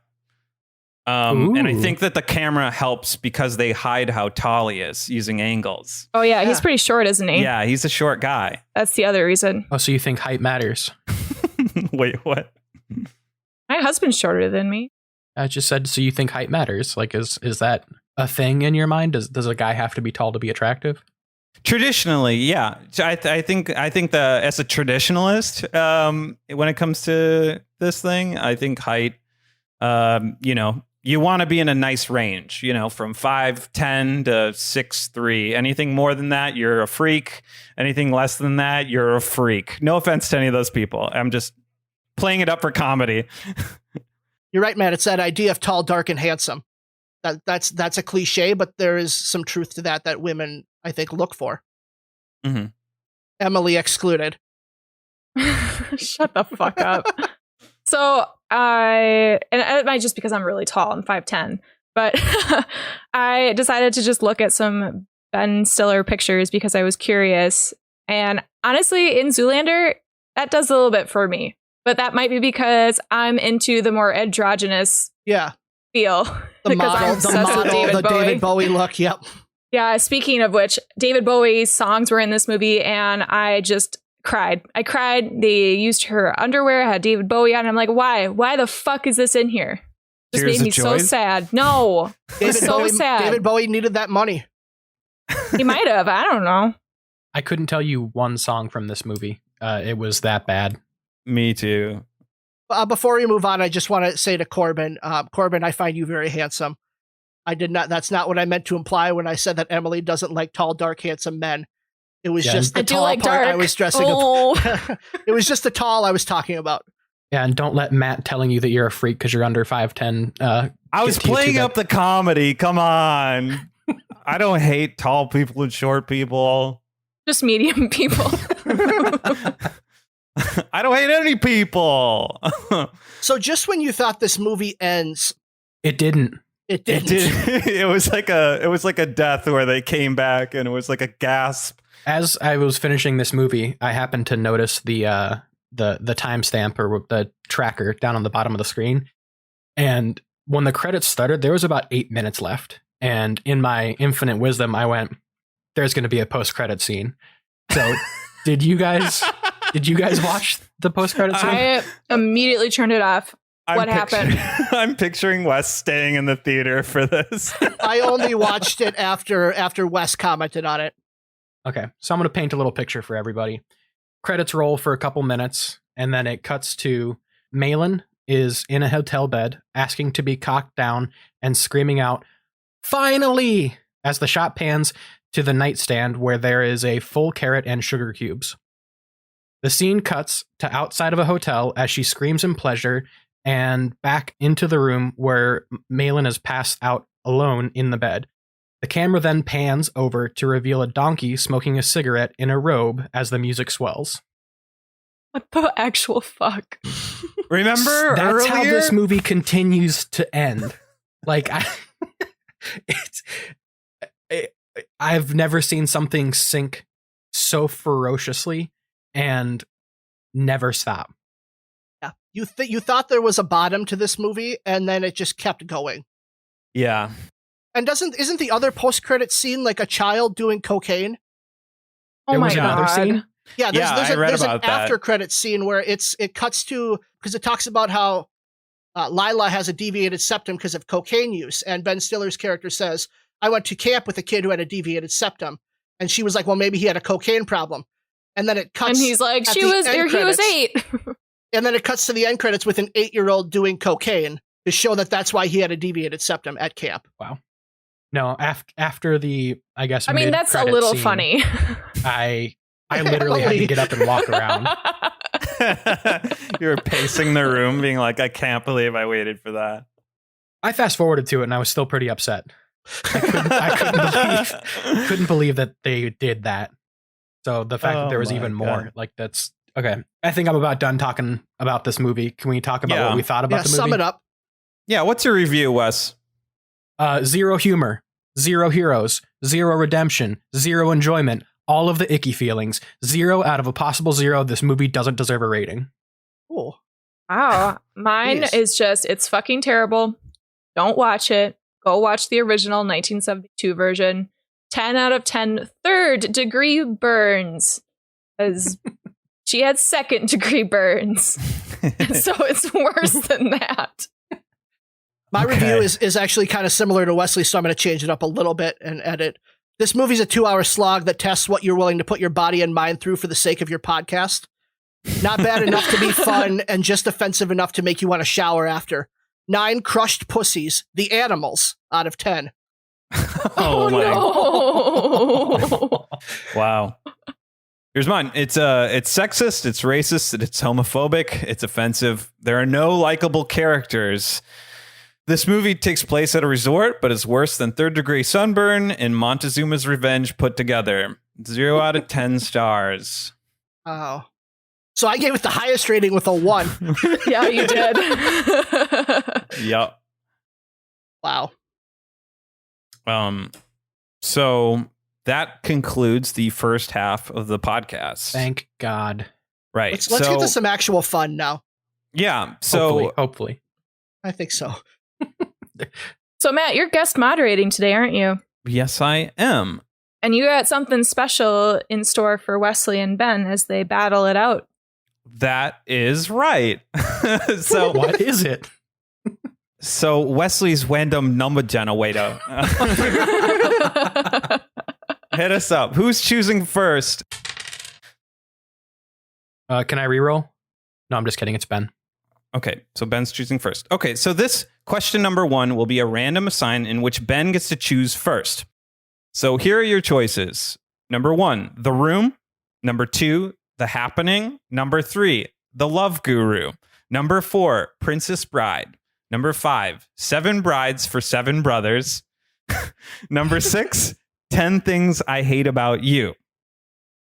And I think that the camera helps because they hide how tall he is using angles. Oh, yeah. He's pretty short, isn't he? Yeah, he's a short guy. That's the other reason. Oh, so you think height matters? Wait, what? My husband's shorter than me. I just said, so you think height matters? Like, is that a thing in your mind? Does a guy have to be tall to be attractive? Traditionally, yeah. I think that as a traditionalist, when it comes to this thing, I think height, you want to be in a nice range, you know, from 5'10" to 6'3". Anything more than that, you're a freak. Anything less than that, you're a freak. No offense to any of those people. I'm just playing it up for comedy. You're right, man. It's that idea of tall, dark, and handsome. That's a cliche, but there is some truth to that women, I think, look for. Mm-hmm. Emily excluded. Shut the fuck up. So and it might just because I'm really tall, I'm 5'10", but I decided to just look at some Ben Stiller pictures because I was curious. And honestly, in Zoolander, that does a little bit for me. But that might be because I'm into the more androgynous feel. The model, David Bowie look, yep. Yeah, speaking of which, David Bowie's songs were in this movie, and I just cried. I cried. They used her underwear, had David Bowie on. I'm like, why? Why the fuck is this in here? Just Tears made me of so joy? sad. No, it's so sad. David Bowie needed that money. He might have. I don't know. I couldn't tell you one song from this movie. It was that bad. Me too. Before we move on, I just want to say to Corbin, Corbin, I find you very handsome. That's not what I meant to imply when I said that Emily doesn't like tall, dark, handsome men. It was just the tall part dark. I was dressing up. It was just the tall I was talking about. Yeah, and don't let Matt telling you that you're a freak because you're under 5'10". I was playing up the comedy. Come on. I don't hate tall people and short people. Just medium people. I don't hate any people. So just when you thought this movie ends, it didn't. It didn't. It was like a death where they came back and it was like a gasp. As I was finishing this movie, I happened to notice the timestamp or the tracker down on the bottom of the screen. And when the credits started, there was about 8 minutes left. And in my infinite wisdom, I went, there's going to be a post-credit scene. So did you guys watch the post-credit scene? I immediately turned it off. What happened? I'm picturing Wes staying in the theater for this. I only watched it after Wes commented on it. Okay, so I'm going to paint a little picture for everybody. Credits roll for a couple minutes, and then it cuts to Malin is in a hotel bed, asking to be cocked down and screaming out, "Finally!" as the shot pans to the nightstand where there is a full carrot and sugar cubes. The scene cuts to outside of a hotel as she screams in pleasure and back into the room where Malin is passed out alone in the bed. The camera then pans over to reveal a donkey smoking a cigarette in a robe as the music swells. What the actual fuck? Remember That's earlier? how this movie continues to end. Like, I've never seen something sink so ferociously and never stop. Yeah, you thought there was a bottom to this movie, and then it just kept going. Yeah. And isn't the other post-credit scene like a child doing cocaine? Oh There my was another god. scene? Yeah, there's an about that. after credit scene where it cuts to, because it talks about how Lila has a deviated septum because of cocaine use, and Ben Stiller's character says, "I went to camp with a kid who had a deviated septum," and she was like, "Well, maybe he had a cocaine problem," and then it cuts. And he's like, at he the was end credits, 8. and then it cuts to the end credits with an 8-year-old doing cocaine to show that that's why he had a deviated septum at camp. Wow. No, after the, I guess, I mean, that's a mid-credit little scene, funny. I literally had to get up and walk around. You were pacing the room being like, I can't believe I waited for that. I fast forwarded to it and I was still pretty upset. I couldn't believe that they did that. So the fact that there was even more, like, that's okay. I think I'm about done talking about this movie. Can we talk about what we thought about the movie? Sum it up. Yeah, what's your review, Wes? Zero humor, zero heroes, zero redemption, zero enjoyment, all of the icky feelings. 0 out of a possible 0. This movie doesn't deserve a rating. Cool. Wow. Mine Jeez. is just, it's fucking terrible. Don't watch it. Go watch the original 1972 version. 10 out of 10 third-degree burns. Because she had second-degree burns. So it's worse than that. My review is actually kind of similar to Wesley, so I'm going to change it up a little bit and edit. This movie's a 2-hour slog that tests what you're willing to put your body and mind through for the sake of your podcast. Not bad enough to be fun and just offensive enough to make you want to shower after. 9 crushed pussies, the animals, out of 10. No. Wow. Here's mine. It's sexist, it's racist, it's homophobic, it's offensive. There are no likable characters. This movie takes place at a resort, but is worse than Third Degree Sunburn and Montezuma's Revenge put together. 0 out of 10 stars. Oh. So I gave it the highest rating with a 1. Yeah, you did. Yep. Wow. So that concludes the first half of the podcast. Thank God. Right. Let's so, get to some actual fun now. Yeah. So Hopefully. I think so. So, Matt, you're guest moderating today, aren't you? yes, I am. And you got something special in store for Wesley and Ben as they battle it out. That is right. So What is it? So Wesley's random number generator. Hit us up. Who's choosing first? Can I reroll? No, I'm just kidding. It's Ben. Okay, so Ben's choosing first. Okay, so this question number 1 will be a random assign in which Ben gets to choose first. So here are your choices. Number 1, The Room. Number 2, The Happening. Number 3, The Love Guru. Number 4, Princess Bride. Number 5, 7 Brides for 7 Brothers. Number 6, 10 Things I Hate About You.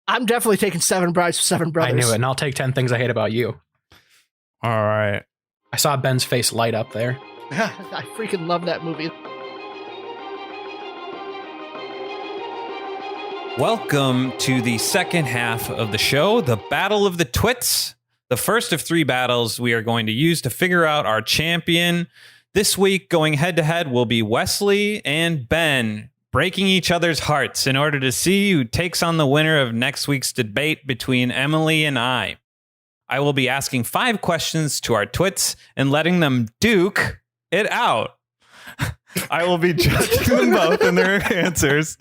I'm definitely taking 7 Brides for 7 Brothers. I knew it, and I'll take 10 Things I Hate About You. All right. I saw Ben's face light up there. I freaking love that movie. Welcome to the second half of the show, the Battle of the Twits. The first of 3 battles we are going to use to figure out our champion. This week, going head-to-head will be Wesley and Ben, breaking each other's hearts in order to see who takes on the winner of next week's debate between Emily and I. I will be asking 5 questions to our twits and letting them duke it out. I will be judging them both in their answers,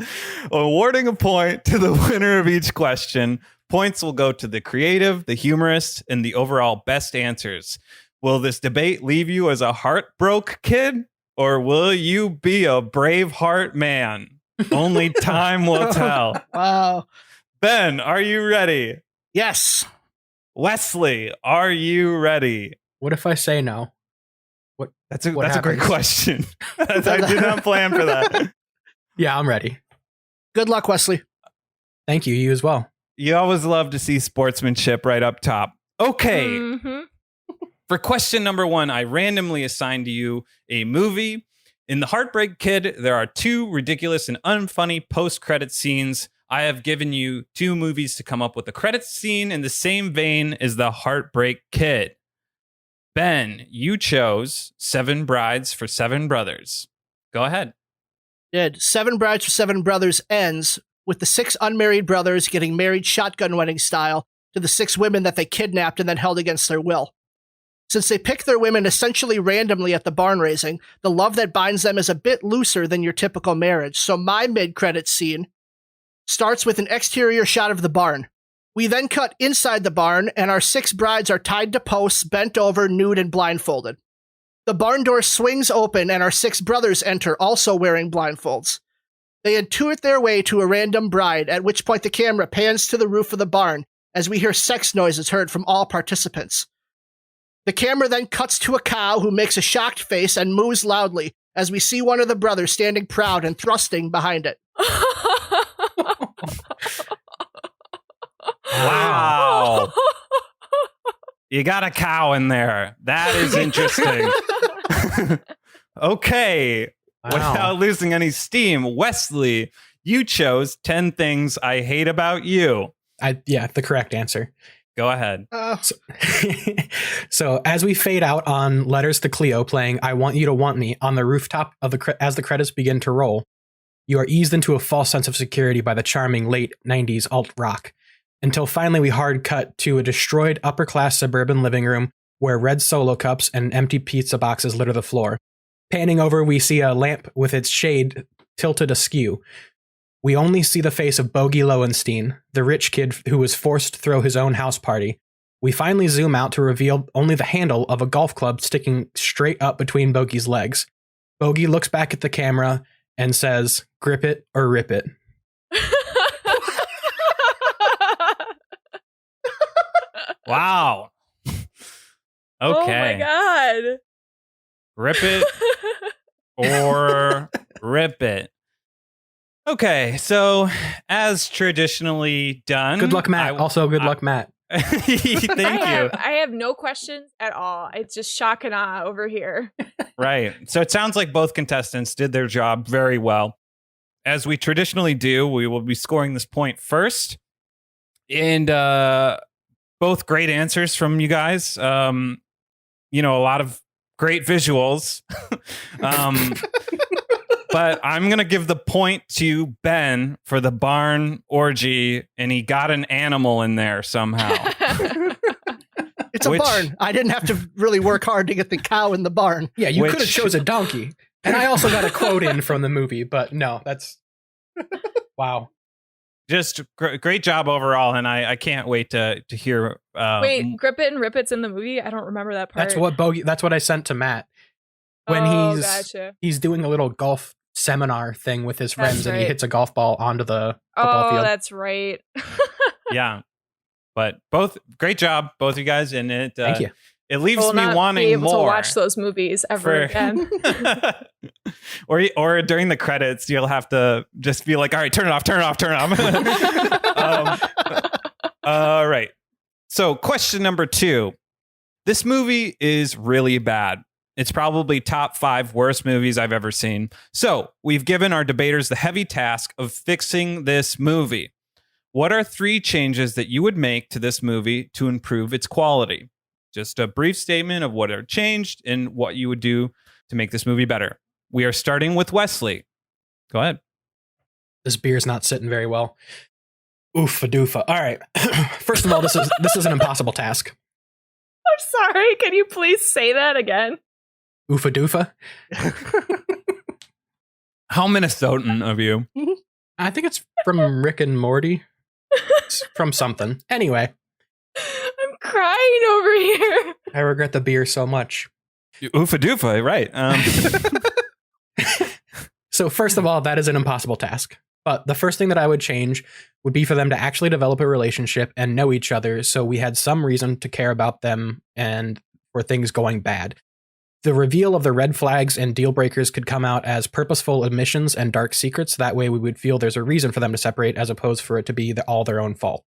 awarding a point to the winner of each question. Points will go to the creative, the humorist, and the overall best answers. Will this debate leave you as a heartbroken kid, or will you be a brave heart man? Only time will tell. Wow. Ben, are you ready? Yes. Wesley, are you ready? What if I say no? That's a What great happens? question. I did not plan for that. Yeah, I'm ready. Good luck, Wesley. Thank you. You as well. You always love to see sportsmanship right up top. Okay. Mhm. For question number 1, I randomly assigned to you a movie. In The Heartbreak Kid, there are 2 ridiculous and unfunny post-credit scenes. I have given you 2 movies to come up with a credit scene in the same vein as The Heartbreak Kid. Ben, you chose 7 Brides for 7 Brothers. Go ahead. Did 7 Brides for 7 Brothers ends with the 6 unmarried brothers getting married shotgun wedding style to the 6 women that they kidnapped and then held against their will. Since they pick their women essentially randomly at the barn raising, the love that binds them is a bit looser than your typical marriage. So my mid-credit scene starts with an exterior shot of the barn. We then cut inside the barn, and our 6 brides are tied to posts, bent over, nude, and blindfolded. The barn door swings open, and our 6 brothers enter, also wearing blindfolds. They intuit their way to a random bride, at which point the camera pans to the roof of the barn as we hear sex noises heard from all participants. The camera then cuts to a cow who makes a shocked face and moos loudly as we see one of the brothers standing proud and thrusting behind it. Wow. You got a cow in there. That is interesting. Okay. Wow. Without losing any steam, Wesley, you chose 10 Things I Hate About You. Yeah, the correct answer. Go ahead. So as we fade out on Letters to Cleo playing I Want You to Want Me on the rooftop of as the credits begin to roll, you are eased into a false sense of security by the charming late 90s alt rock. Until finally we hard cut to a destroyed upper-class suburban living room where red Solo cups and empty pizza boxes litter the floor. Panning over, we see a lamp with its shade tilted askew. We only see the face of Bogey Lowenstein, the rich kid who was forced to throw his own house party, We finally zoom out to reveal only the handle of a golf club sticking straight up between Bogey's legs. Bogey looks back at the camera and says, "Grip it or rip it." Wow. Okay. Oh my god. Rip it or rip it. Okay, so as traditionally done. Good luck, Matt. Also, good luck, Matt. Thank you. I have no questions at all. It's just shock and awe over here. Right. So it sounds like both contestants did their job very well. As we traditionally do, we will be scoring this point first. And both great answers from you guys. A lot of great visuals. But I'm going to give the point to Ben for the barn orgy, and he got an animal in there somehow. It's a barn. I didn't have to really work hard to get the cow in the barn. Yeah, you could have chose a donkey. And I also got a quote in from the movie, but no, that's... Wow. Just great job overall, and I can't wait to hear... Wait, Grip It and Rip It's in the movie? I don't remember that part. That's what I sent to Matt. When he's doing a little golf seminar thing with his friends, and he hits a golf ball onto the football field. Oh, that's right. Yeah. But both, great job, both of you guys, and it Thank you. It leaves me not wanting be able more. to watch those movies ever again. or during the credits, you'll have to just be like, all right, turn it off. All right. So question number 2. This movie is really bad. It's probably top 5 worst movies I've ever seen. So we've given our debaters the heavy task of fixing this movie. What are 3 changes that you would make to this movie to improve its quality? Just a brief statement of what are changed and what you would do to make this movie better. We are starting with Wesley. Go ahead. This beer's not sitting very well. Oofa doofa. All right. First of all, this is an impossible task. I'm sorry. Can you please say that again? Oofa doofa. How Minnesotan of you? I think it's from Rick and Morty. It's from something. Anyway. I'm crying over here. I regret the beer so much. Oofa doofa, right. So first of all, that is an impossible task. But the first thing that I would change would be for them to actually develop a relationship and know each other, so we had some reason to care about them and for things going bad. The reveal of the red flags and deal breakers could come out as purposeful omissions and dark secrets. That way we would feel there's a reason for them to separate as opposed for it to be all their own fault.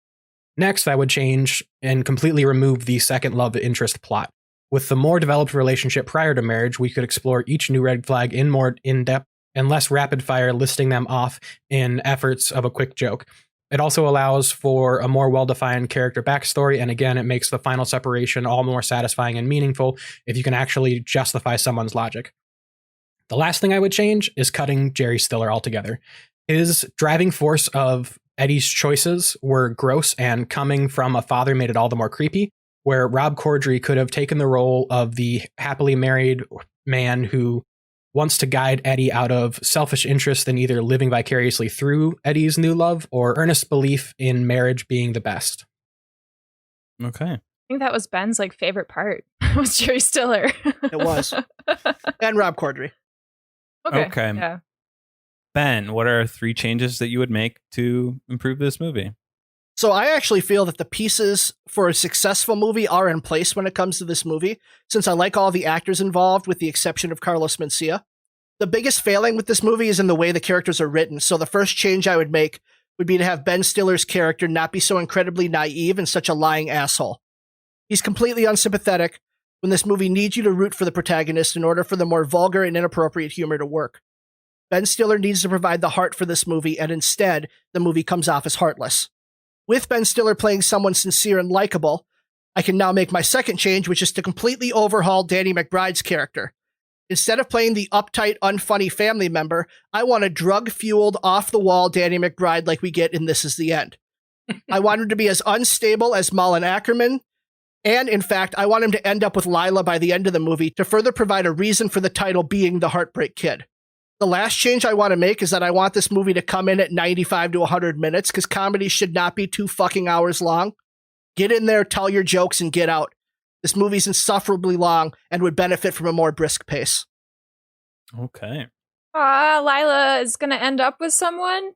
Next, I would change and completely remove the second love interest plot. With the more developed relationship prior to marriage, we could explore each new red flag in more in-depth and less rapid fire, listing them off in efforts of a quick joke. It also allows for a more well-defined character backstory, and again, it makes the final separation all more satisfying and meaningful if you can actually justify someone's logic. The last thing I would change is cutting Jerry Stiller altogether. His driving force of Eddie's choices were gross, and coming from a father made it all the more creepy, where Rob Corddry could have taken the role of the happily married man who wants to guide Eddie out of selfish interest in either living vicariously through Eddie's new love or earnest belief in marriage being the best. Okay. I think that was Ben's favorite part. Was Jerry Stiller. It was. And Rob Corddry. Okay. Yeah. Ben, what are 3 changes that you would make to improve this movie? So I actually feel that the pieces for a successful movie are in place when it comes to this movie, since I like all the actors involved with the exception of Carlos Mencia. The biggest failing with this movie is in the way the characters are written, so the first change I would make would be to have Ben Stiller's character not be so incredibly naive and such a lying asshole. He's completely unsympathetic when this movie needs you to root for the protagonist in order for the more vulgar and inappropriate humor to work. Ben Stiller needs to provide the heart for this movie, and instead, the movie comes off as heartless. With Ben Stiller playing someone sincere and likable, I can now make my second change, which is to completely overhaul Danny McBride's character. Instead of playing the uptight, unfunny family member, I want a drug-fueled, off-the-wall Danny McBride like we get in This Is the End. I want him to be as unstable as Malin Ackerman, and in fact, I want him to end up with Lila by the end of the movie to further provide a reason for the title being The Heartbreak Kid. The last change I want to make is that I want this movie to come in at 95 to 100 minutes, because comedy should not be 2 fucking hours long. Get in there, tell your jokes, and get out. This movie's insufferably long and would benefit from a more brisk pace. Okay. Lila is going to end up with someone?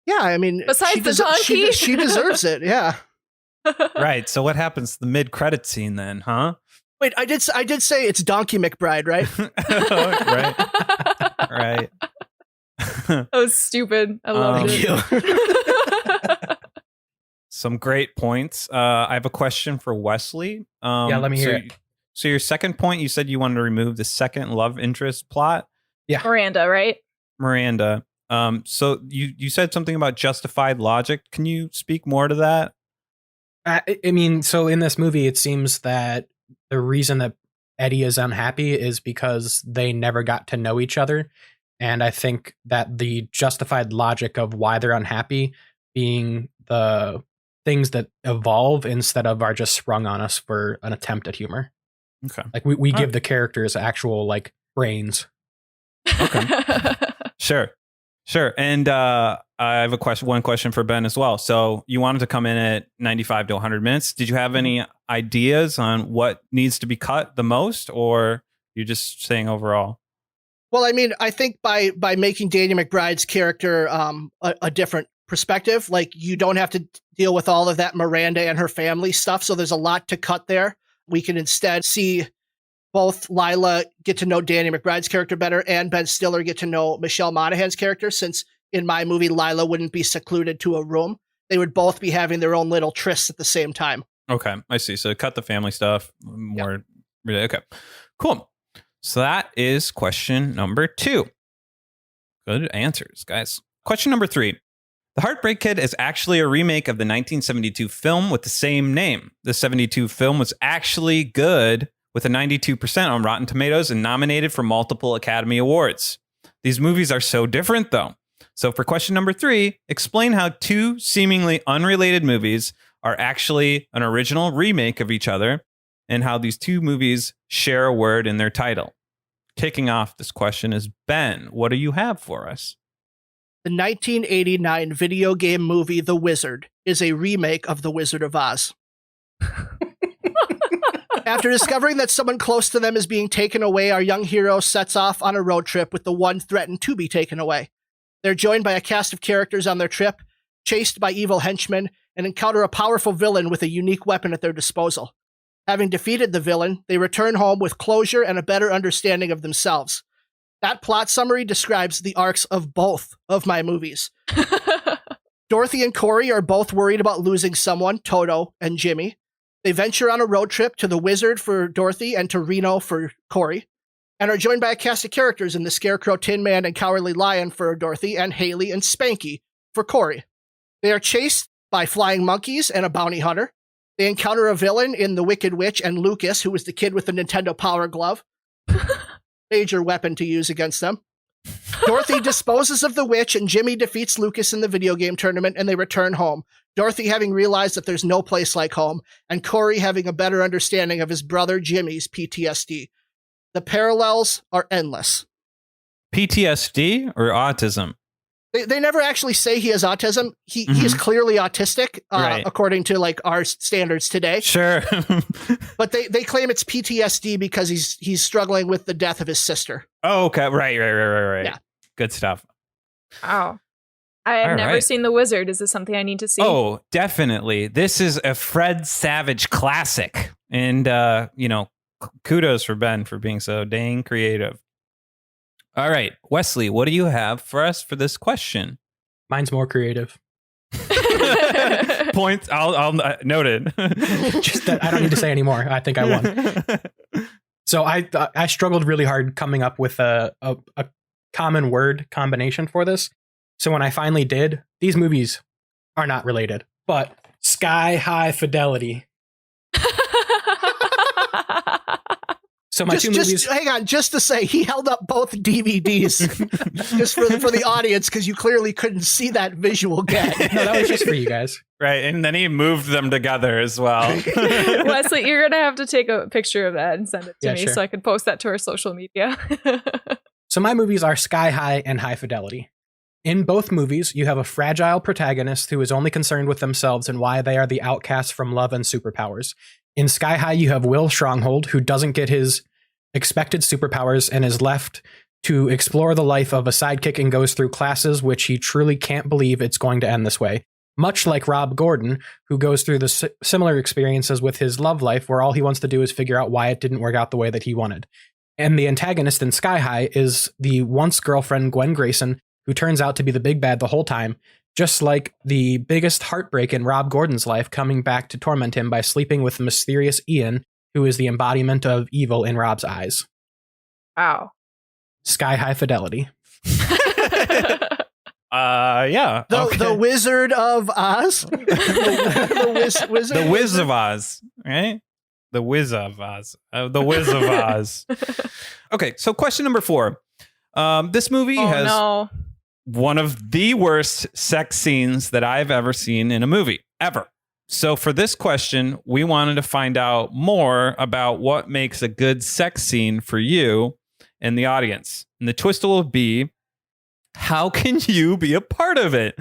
Yeah, I mean, besides the donkey? She deserves it, yeah. Right. So what happens to the mid-credit scene then, huh? Wait, I did say it's Donkey McBride, right? Right. Right. That was stupid. I love it. Some great points. I have a question for Wesley. Yeah, let me hear it. So your second point, you said you wanted to remove the second love interest plot. Yeah. Miranda, right? Miranda. So you said something about justified logic. Can you speak more to that? I mean, so in this movie, it seems that the reason that Eddie is unhappy is because they never got to know each other. And I think that the justified logic of why they're unhappy being the things that evolve instead of are just sprung on us for an attempt at humor. Okay. Like we give the characters actual like brains. Okay. Sure. And I have one question for Ben as well. So you wanted to come in at 95 to 100 minutes. Did you have any ideas on what needs to be cut the most, or you're just saying overall? Well, I mean, I think by making Danny McBride's character a different perspective, like you don't have to deal with all of that Miranda and her family stuff. So there's a lot to cut there. We can instead see both Lila get to know Danny McBride's character better and Ben Stiller get to know Michelle Monaghan's character, since in my movie, Lila wouldn't be secluded to a room. They would both be having their own little trysts at the same time. Okay, I see. So cut the family stuff more. Yeah. Okay, cool. So that is question number 2. Good answers, guys. Question number 3. The Heartbreak Kid is actually a remake of the 1972 film with the same name. The 72 film was actually good, with a 92% on Rotten Tomatoes and nominated for multiple Academy Awards. These movies are so different, though. So for question number 3, explain how 2 seemingly unrelated movies are actually an original remake of each other, and how these 2 movies share a word in their title. Kicking off this question is Ben. What do you have for us? The 1989 video game movie The Wizard is a remake of The Wizard of Oz. After discovering that someone close to them is being taken away, our young hero sets off on a road trip with the one threatened to be taken away. They're joined by a cast of characters on their trip, chased by evil henchmen, and encounter a powerful villain with a unique weapon at their disposal. Having defeated the villain, they return home with closure and a better understanding of themselves. That plot summary describes the arcs of both of my movies. Dorothy and Corey are both worried about losing someone, Toto and Jimmy. They venture on a road trip to the Wizard for Dorothy and to Reno for Corey, and are joined by a cast of characters in the Scarecrow, Tin Man, and Cowardly Lion for Dorothy, and Haley and Spanky for Corey. They are chased by flying monkeys and a bounty hunter. They encounter a villain in The Wicked Witch and Lucas, who was the kid with the Nintendo Power Glove. Major weapon to use against them. Dorothy disposes of the witch, and Jimmy defeats Lucas in the video game tournament, and they return home. Dorothy having realized that there's no place like home, and Corey having a better understanding of his brother Jimmy's PTSD. The parallels are endless. PTSD or autism? They never actually say he has autism. He is clearly autistic, Right. according to like our standards today. Sure. But they claim it's PTSD because he's struggling with the death of his sister. Oh, okay. Right. Yeah. Good stuff. Wow. I have All never right. seen The Wizard. Is this something I need to see? Oh, definitely. This is a Fred Savage classic. And, kudos for Ben for being so dang creative. All right. Wesley, what do you have for us for this question? Mine's more creative. Points. I'll noted. Just that I don't need to say anymore. I think I won. So I struggled really hard coming up with a common word combination for this. So when I finally did, these movies are not related, but sky high fidelity. So my two movies. Hang on, just to say, he held up both DVDs just for the audience, because you clearly couldn't see that visual gag. No, that was just for you guys. Right. And then he moved them together as well. Wesley, you're going to have to take a picture of that and send it to me sure. so I can post that to our social media. So my movies are sky high and high fidelity. In both movies, you have a fragile protagonist who is only concerned with themselves and why they are the outcasts from love and superpowers. In Sky High, you have Will Stronghold, who doesn't get his expected superpowers and is left to explore the life of a sidekick and goes through classes which he truly can't believe it's going to end this way. Much like Rob Gordon, who goes through the similar experiences with his love life, where all he wants to do is figure out why it didn't work out the way that he wanted. And the antagonist in Sky High is the once girlfriend Gwen Grayson, who turns out to be the big bad the whole time, just like the biggest heartbreak in Rob Gordon's life, coming back to torment him by sleeping with mysterious Ian, who is the embodiment of evil in Rob's eyes. Wow. Sky High fidelity. Yeah. The Wizard of Oz? Wizard? The Wiz of Oz, right? The Wiz of Oz. The Wiz of Oz. Okay, so question number 4. This movie has one of the worst sex scenes that I've ever seen in a movie, ever. So for this question, we wanted to find out more about what makes a good sex scene for you and the audience. And the twist will be, how can you be a part of it?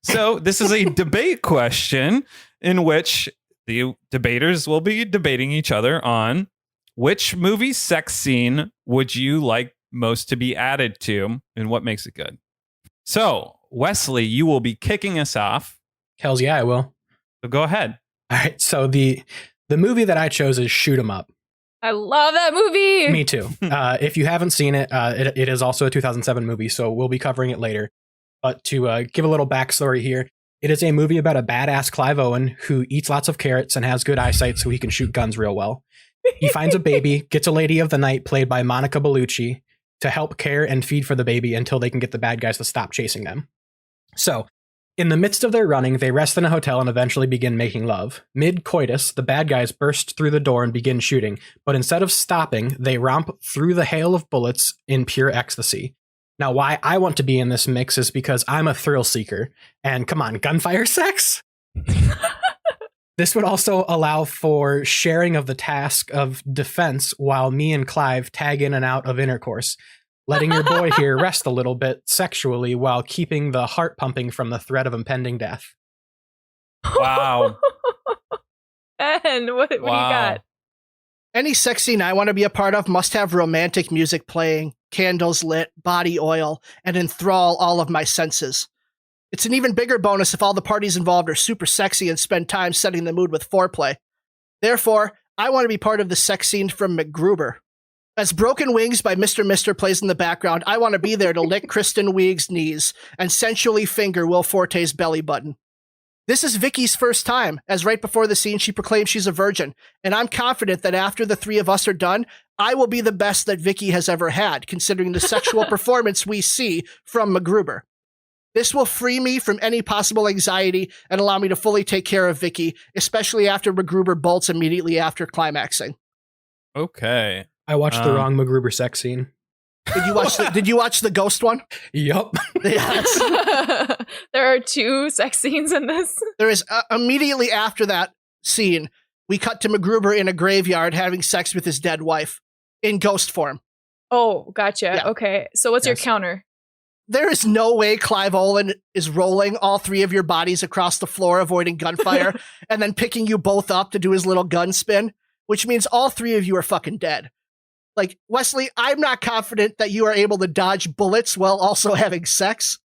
So this is a debate question in which the debaters will be debating each other on which movie sex scene would you like most to be added to and what makes it good. So, Wesley, you will be kicking us off. Hells yeah, I will. So go ahead. All right, so the movie that I chose is Shoot 'Em Up. I love that movie. Me too. If you haven't seen it, it is also a 2007 movie, so we'll be covering it later. But to give a little backstory here, it is a movie about a badass Clive Owen who eats lots of carrots and has good eyesight so he can shoot guns real well. He finds a baby, gets a lady of the night played by Monica Bellucci to help care and feed for the baby until they can get the bad guys to stop chasing them. So, in the midst of their running, they rest in a hotel and eventually begin making love. Mid-coitus, the bad guys burst through the door and begin shooting, but instead of stopping, they romp through the hail of bullets in pure ecstasy. Now, why I want to be in this mix is because I'm a thrill seeker. And come on, gunfire sex? This would also allow for sharing of the task of defense while me and Clive tag in and out of intercourse, letting your boy here rest a little bit sexually while keeping the heart pumping from the threat of impending death. Wow. Ben, what do you got? Any sex scene I want to be a part of must have romantic music playing, candles lit, body oil, and enthrall all of my senses. It's an even bigger bonus if all the parties involved are super sexy and spend time setting the mood with foreplay. Therefore, I want to be part of the sex scene from MacGruber. As Broken Wings by Mr. Mister plays in the background, I want to be there to lick Kristen Wiig's knees and sensually finger Will Forte's belly button. This is Vicky's first time, as right before the scene she proclaims she's a virgin, and I'm confident that after the three of us are done, I will be the best that Vicky has ever had, considering the sexual performance we see from MacGruber. This will free me from any possible anxiety and allow me to fully take care of Vicky, especially after MacGruber bolts immediately after climaxing. Okay. I watched the wrong MacGruber sex scene. Did you watch the ghost one? Yup. Yes. There are 2 sex scenes in this. There is immediately after that scene, we cut to MacGruber in a graveyard having sex with his dead wife in ghost form. Oh, gotcha. Yeah. Okay. So what's your counter? There is no way Clive Owen is rolling all 3 of your bodies across the floor, avoiding gunfire, and then picking you both up to do his little gun spin, which means all 3 of you are fucking dead. Like, Wesley, I'm not confident that you are able to dodge bullets while also having sex.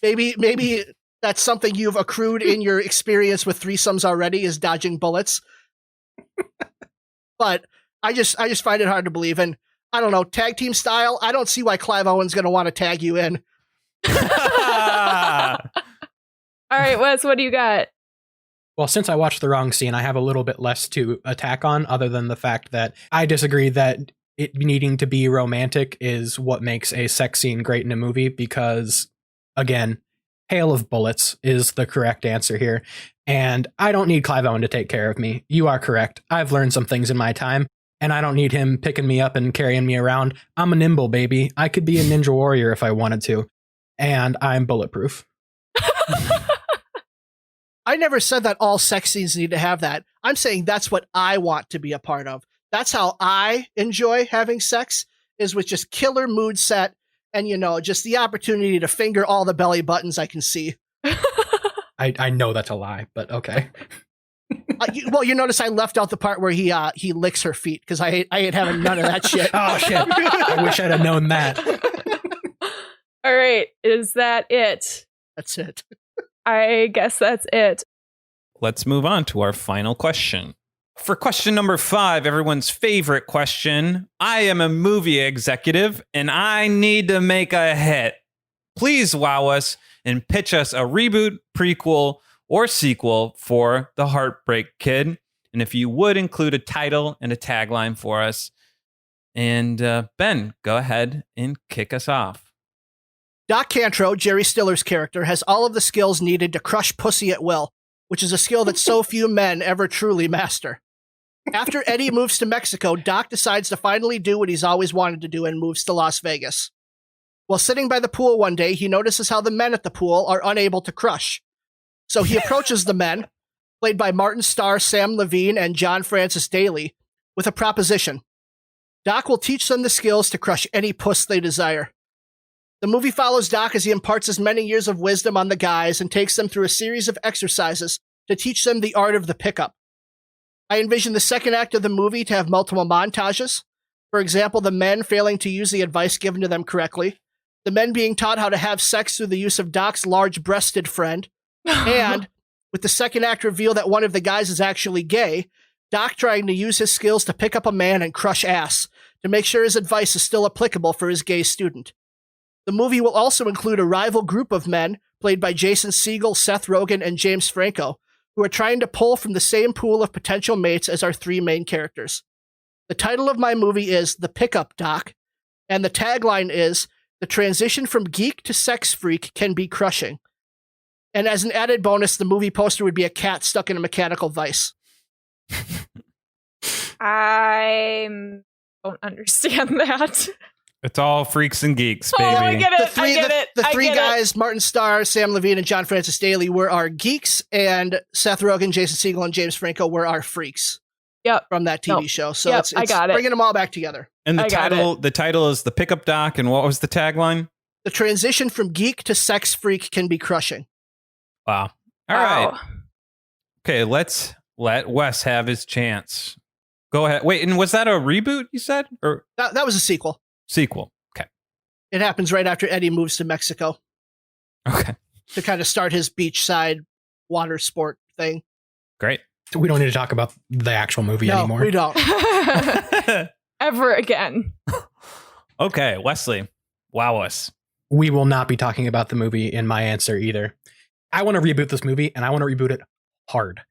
Maybe that's something you've accrued in your experience with threesomes already, is dodging bullets. But I just find it hard to believe. And I don't know, tag team style, I don't see why Clive Owen's going to want to tag you in. All right, Wes, what do you got? Well, since I watched the wrong scene, I have a little bit less to attack on, other than the fact that I disagree that it needing to be romantic is what makes a sex scene great in a movie, because, again, hail of bullets is the correct answer here. And I don't need Clive Owen to take care of me. You are correct. I've learned some things in my time, and I don't need him picking me up and carrying me around. I'm a nimble baby. I could be a ninja warrior if I wanted to. And I'm bulletproof. I never said that all sex scenes need to have that. I'm saying that's what I want to be a part of. That's how I enjoy having sex, is with just killer mood set and, just the opportunity to finger all the belly buttons I can see. I know that's a lie, but okay. You notice I left out the part where he licks her feet because I ain't having none of that shit. Oh, shit. I wish I'd have known that. All right. Is that it? That's it. I guess that's it. Let's move on to our final question. For question number 5, everyone's favorite question. I am a movie executive and I need to make a hit. Please wow us and pitch us a reboot, prequel, or sequel for The Heartbreak Kid. And if you would include a title and a tagline for us. And Ben, go ahead and kick us off. Doc Cantro, Jerry Stiller's character, has all of the skills needed to crush pussy at will, which is a skill that so few men ever truly master. After Eddie moves to Mexico, Doc decides to finally do what he's always wanted to do and moves to Las Vegas. While sitting by the pool one day, he notices how the men at the pool are unable to crush. So he approaches the men, played by Martin Starr, Sam Levine, and John Francis Daly, with a proposition. Doc will teach them the skills to crush any puss they desire. The movie follows Doc as he imparts his many years of wisdom on the guys and takes them through a series of exercises to teach them the art of the pickup. I envision the second act of the movie to have multiple montages. For example, the men failing to use the advice given to them correctly, the men being taught how to have sex through the use of Doc's large-breasted friend, and, with the second act reveal that one of the guys is actually gay, Doc trying to use his skills to pick up a man and crush ass, to make sure his advice is still applicable for his gay student. The movie will also include a rival group of men, played by Jason Segel, Seth Rogen, and James Franco, who are trying to pull from the same pool of potential mates as our 3 main characters. The title of my movie is The Pickup Doc, and the tagline is, The transition from geek to sex freak can be crushing. And as an added bonus, the movie poster would be a cat stuck in a mechanical vice. I don't understand that. It's all freaks and geeks, baby. Oh, I get it. The three guys, Martin Starr, Sam Levine, and John Francis Daly, were our geeks, and Seth Rogen, Jason Segel, and James Franco were our freaks. Yep. From that TV show. So it's I got it. Bringing them all back together. And the title is The Pickup Doc, and what was the tagline? The transition from geek to sex freak can be crushing. Wow. All right. Okay, let's let Wes have his chance. Go ahead. Wait, and was that a reboot, you said? Or that was a sequel. Sequel. Okay. It happens right after Eddie moves to Mexico. Okay. To kind of start his beachside water sport thing. Great. We don't need to talk about the actual movie anymore. We don't. Ever again. Okay, Wesley. Wow us. We will not be talking about the movie in my answer either. I want to reboot this movie, and I want to reboot it hard.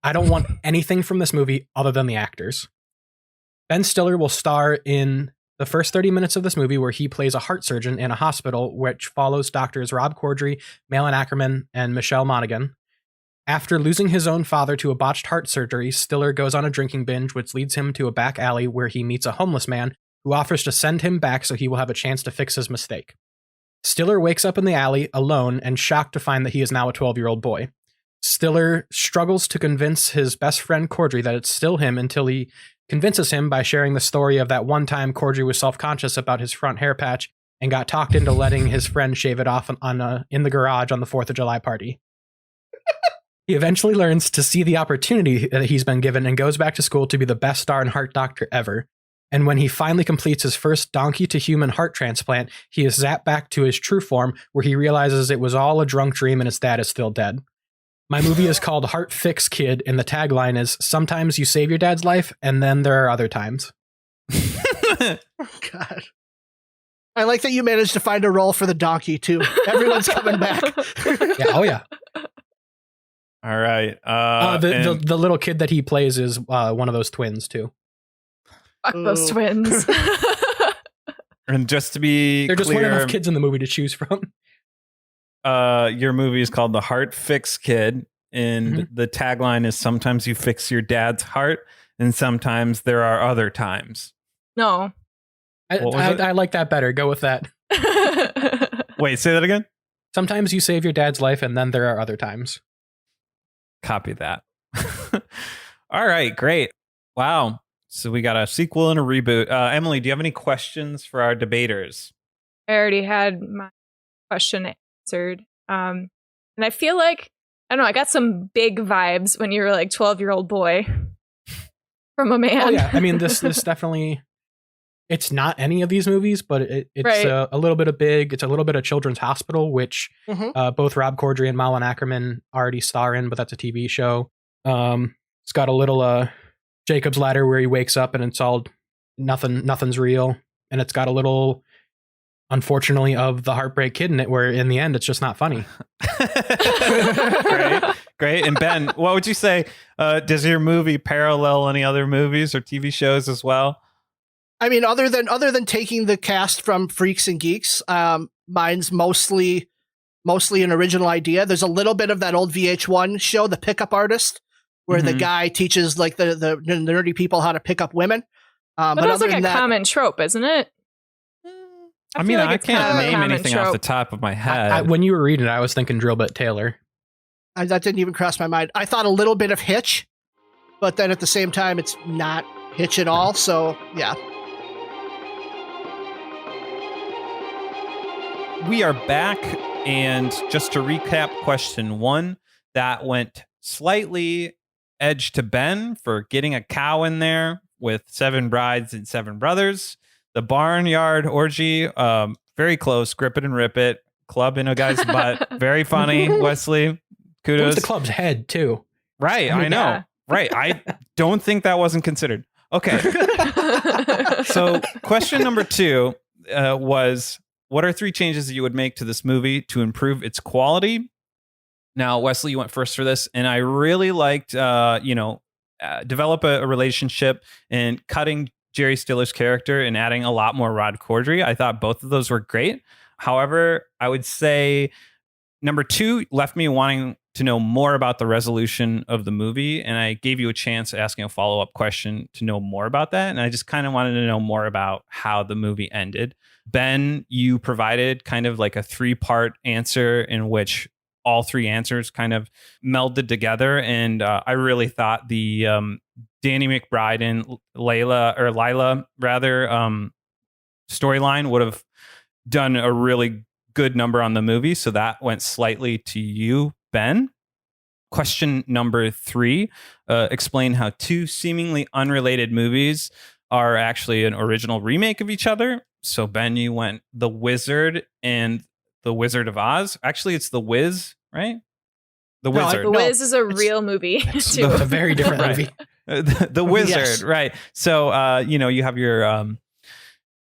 I don't want anything from this movie other than the actors. Ben Stiller will star in the first 30 minutes of this movie where he plays a heart surgeon in a hospital, which follows doctors Rob Corddry, Malin Ackerman, and Michelle Monaghan. After losing his own father to a botched heart surgery, Stiller goes on a drinking binge, which leads him to a back alley where he meets a homeless man who offers to send him back so he will have a chance to fix his mistake. Stiller wakes up in the alley alone and shocked to find that he is now a 12-year-old boy. Stiller struggles to convince his best friend Corddry that it's still him until he convinces him by sharing the story of that one time Corddry was self-conscious about his front hair patch and got talked into letting his friend shave it off in the garage on the 4th of July party. He eventually learns to see the opportunity that he's been given and goes back to school to be the best star and heart doctor ever. And when he finally completes his first donkey-to-human heart transplant, he is zapped back to his true form, where he realizes it was all a drunk dream and his dad is still dead. My movie is called Heartbreak Kid, and the tagline is, sometimes you save your dad's life, and then there are other times. God. I like that you managed to find a role for the donkey, too. Everyone's coming back. Yeah, oh, yeah. All right. The little kid that he plays is one of those twins, too. Fuck those twins. And just to be They're just clear, one enough kids in the movie to choose from. Your movie is called The Heartbreak Kid, and the tagline is sometimes you fix your dad's heart, and sometimes there are other times. No. I like that better. Go with that. Wait, say that again? Sometimes you save your dad's life, and then there are other times. Copy that. All right, great. Wow. So we got a sequel and a reboot. Emily, do you have any questions for our debaters? I already had my question answered. And I feel like, I don't know, I got some big vibes when you were like 12-year-old boy from a man. Oh yeah, I mean this definitely. It's not any of these movies, but it's Right. a little bit of Big. It's a little bit of Children's Hospital, which both Rob Corddry and Malin Ackerman already star in, but that's a TV show. It's got a little Jacob's Ladder where he wakes up and it's all nothing's real, and it's got a little, unfortunately, of the Heartbreak Kid in it, where in the end it's just not funny. Great. And Ben, what would you say? Does your movie parallel any other movies or TV shows as well? I mean, other than taking the cast from Freaks and Geeks, mine's mostly an original idea. There's a little bit of that old VH1 show, The Pickup Artist, where the guy teaches like the nerdy people how to pick up women. But that's like a common trope, isn't it? I mean, I it's can't kind of a name common anything off trope. the top of my head. When you were reading it, I was thinking Drillbit Taylor. That didn't even cross my mind. I thought a little bit of Hitch, but then at the same time, it's not Hitch at all. So yeah. We are back, and just to recap question 1, that went slightly edge to Ben for getting a cow in there with 7 brides and 7 brothers. The barnyard orgy, very close, grip it and rip it, club in a guy's butt, very funny. Wesley, It kudos. was the club's head too. Right, I know. Yeah. Right, I don't think that wasn't considered. Okay, so question number 2 was, what are 3 changes that you would make to this movie to improve its quality? Now, Wesley, you went first for this, and I really liked, develop a relationship and cutting Jerry Stiller's character and adding a lot more Rod Corddry. I thought both of those were great. However, I would say number 2 left me wanting to know more about the resolution of the movie, and I gave you a chance asking a follow-up question to know more about that, and I just kind of wanted to know more about how the movie ended. Ben, you provided kind of like a 3-part answer in which all 3 answers kind of melded together, and I really thought the Danny McBride and Lila storyline would have done a really good number on the movie, so that went slightly to you, Ben. Question number 3, explain how 2 seemingly unrelated movies are actually an original remake of each other. So Ben, you went The Wizard and The Wizard of Oz. Actually, it's The Wiz, right? The Wizard. The Wiz is a real movie too. It's a very different movie. The Wizard, Yes. right? So you have your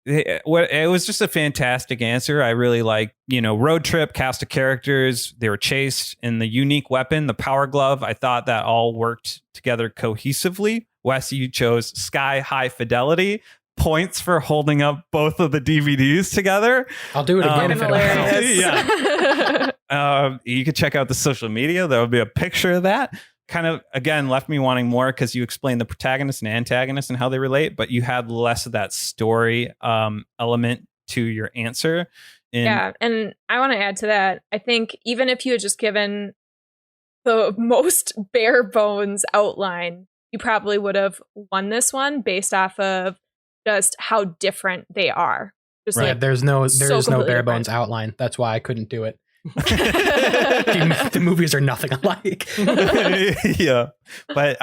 it was just a fantastic answer. I really like, road trip, cast of characters. They were chased, and the unique weapon, the power glove. I thought that all worked together cohesively. Wes, you chose Sky High Fidelity. Points for holding up both of the DVDs together. I'll do it again if it helps. Yeah. You could check out the social media. There will be a picture of that. Kind of, again, left me wanting more because you explained the protagonist and antagonist and how they relate, but you had less of that story element to your answer. Yeah, and I want to add to that. I think even if you had just given the most bare bones outline, you probably would have won this one based off of just how different they are. Just Right. like, There's no completely bare bones different. outline. That's why I couldn't do it. The movies are nothing alike. Yeah, but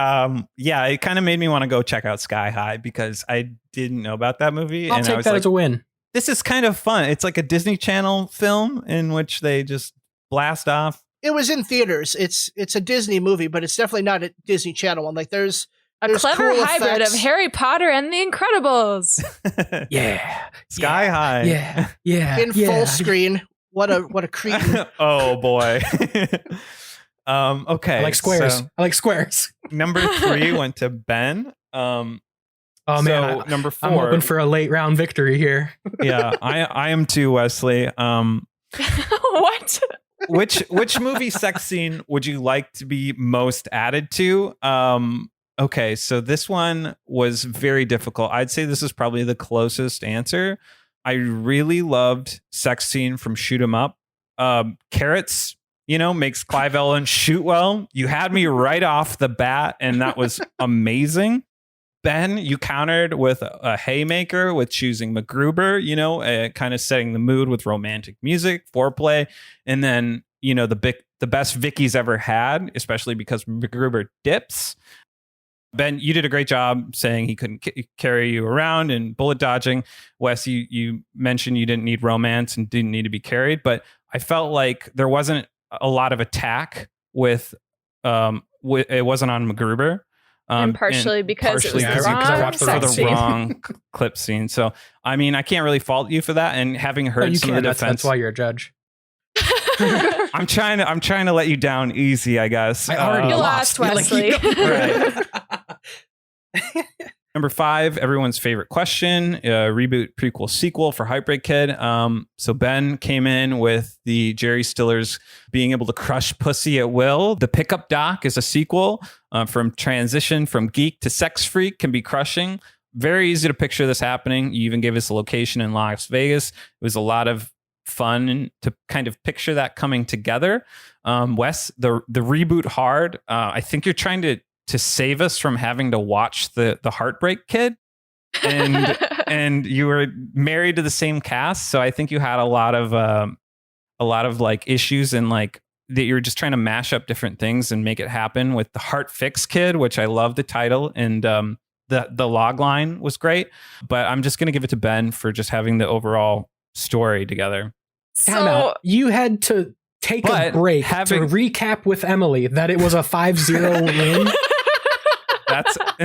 it kind of made me want to go check out Sky High because I didn't know about that movie. I'll and I take was that like, as a win. this is kind of fun. It's like a Disney Channel film in which they just blast off. It was in theaters. It's a Disney movie, but it's definitely not a Disney Channel one. Like there's a clever cool hybrid effects. of Harry Potter and the Incredibles. Yeah. Sky High. Yeah. Yeah. in full screen. What a cretin. Oh boy. Okay. I like squares. so I like squares. number 3 went to Ben. Oh man, Number 4. I'm hoping for a late round victory here. Yeah, I am too, Wesley. What? Which movie sex scene would you like to be most added to? Okay, so this one was very difficult. I'd say this is probably the closest answer. I really loved sex scene from Shoot 'Em Up. Carrots, makes Clive Owen shoot well. You had me right off the bat, and that was amazing. Ben, you countered with a haymaker with choosing MacGruber, kind of setting the mood with romantic music, foreplay, and then, the best Vicky's ever had, especially because MacGruber dips. Ben, you did a great job saying he couldn't carry you around and bullet dodging. Wes, you mentioned you didn't need romance and didn't need to be carried, but I felt like there wasn't a lot of attack with it wasn't on MacGruber. And partially because it was the wrong clip scene. So, I mean, I can't really fault you for that. And having heard some of the defense, that's why you're a judge. I'm trying to let you down easy, I guess. I already lost, Wesley. Right. Number 5, everyone's favorite question, reboot, prequel, sequel for Heartbreak Kid. So Ben came in with the Jerry Stiller's being able to crush pussy at will. The Pickup Doc is a sequel from transition from geek to sex freak, can be crushing. Very easy to picture this happening. You even gave us a location in Las Vegas. It was a lot of fun to kind of picture that coming together. Wes, the reboot hard. I think you're trying to save us from having to watch the Heartbreak Kid, and you were married to the same cast, so I think you had a lot of like issues and like that you're just trying to mash up different things and make it happen with the Heart Fix Kid, which I love the title, and the log line was great, but I'm just gonna give it to Ben for just having the overall story together. Time out. You had to take a break to recap with Emily that it was a 5-0 win.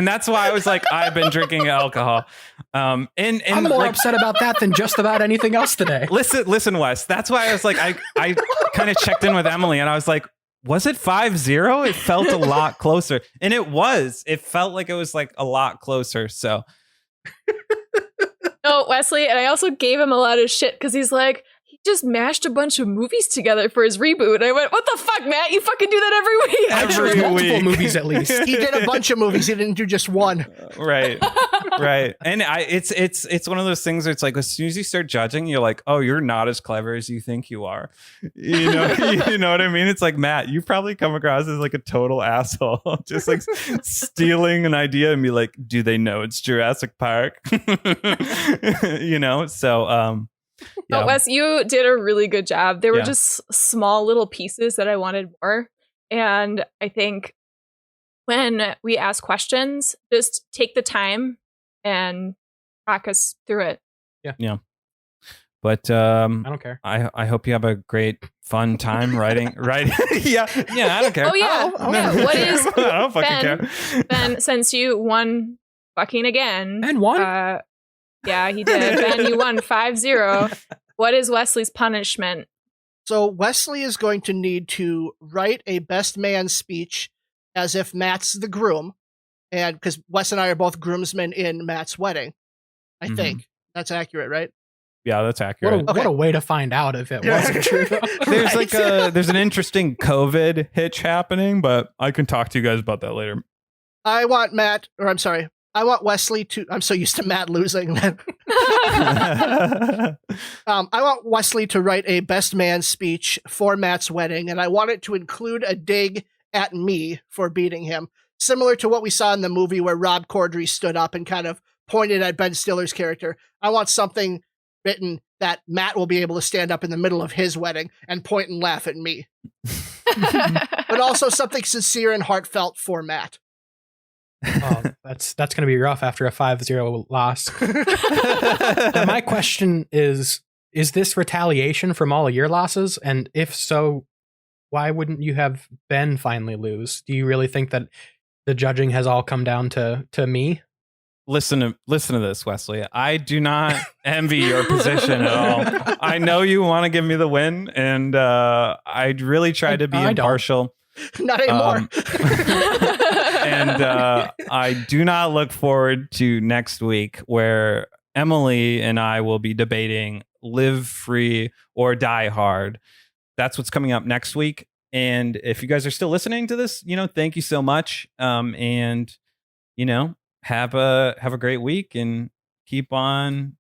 That's why I was like, I've been drinking alcohol. And I'm more upset about that than just about anything else today. Listen, Wes. That's why I was like, I kind of checked in with Emily and I was like, was it 5-0? It felt a lot closer. And it was. It felt like it was like a lot closer. So. No, Wesley, and I also gave him a lot of shit because he's like, he just mashed a bunch of movies together for his reboot. And I went, what the fuck, Matt? You fucking do that every week. Multiple movies at least. He did a bunch of movies. He didn't do just one. Right. And it's one of those things where it's like, as soon as you start judging, you're like, oh, you're not as clever as you think you are. You know what I mean? It's like, Matt, you probably come across as like a total asshole, just like stealing an idea and be like, do they know it's Jurassic Park? So But Wes, you did a really good job. There were just small little pieces that I wanted more. And I think when we ask questions, just take the time and talk us through it. Yeah. But I don't care. I hope you have a great fun time writing. Yeah, I don't care. Oh yeah. What is I don't fucking care. Ben, since you won fucking again. Ben won? Yeah, he did. Ben, you won 5-0. What is Wesley's punishment? So Wesley is going to need to write a best man speech as if Matt's the groom, and because Wes and I are both groomsmen in Matt's wedding. I think that's accurate, right? Yeah, that's accurate. What a way to find out if it wasn't true. There's there's an interesting COVID hitch happening, but I can talk to you guys about that later. I want Wesley to. I'm so used to Matt losing. I want Wesley to write a best man speech for Matt's wedding, and I want it to include a dig at me for beating him, similar to what we saw in the movie where Rob Corddry stood up and kind of pointed at Ben Stiller's character. I want something written that Matt will be able to stand up in the middle of his wedding and point and laugh at me. But also something sincere and heartfelt for Matt. Oh, that's going to be rough after a 5-0 loss. Now, my question is this retaliation from all of your losses? And if so, why wouldn't you have Ben finally lose? Do you really think that the judging has all come down to me? Listen to this, Wesley. I do not envy your position at all. I know you want to give me the win, and I really tried to be impartial. Not anymore. And I do not look forward to next week where Emily and I will be debating Live Free or Die Hard. That's what's coming up next week. And if you guys are still listening to this, thank you so much. And have a great week and keep on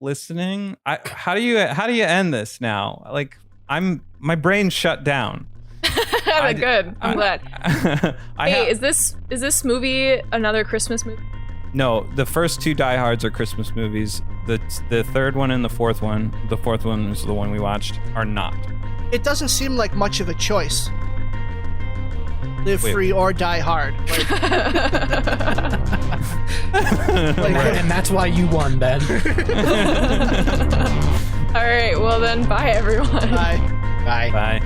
listening. How do you end this now? Like my brain shut down. Good. I'm glad. Is this movie another Christmas movie? No, the first two Die Hards are Christmas movies. The third one and the fourth one is the one we watched, are not. It doesn't seem like much of a choice. Live free or die hard. And that's why you won, Ben. All right, well then, bye everyone. Bye. Bye. Bye.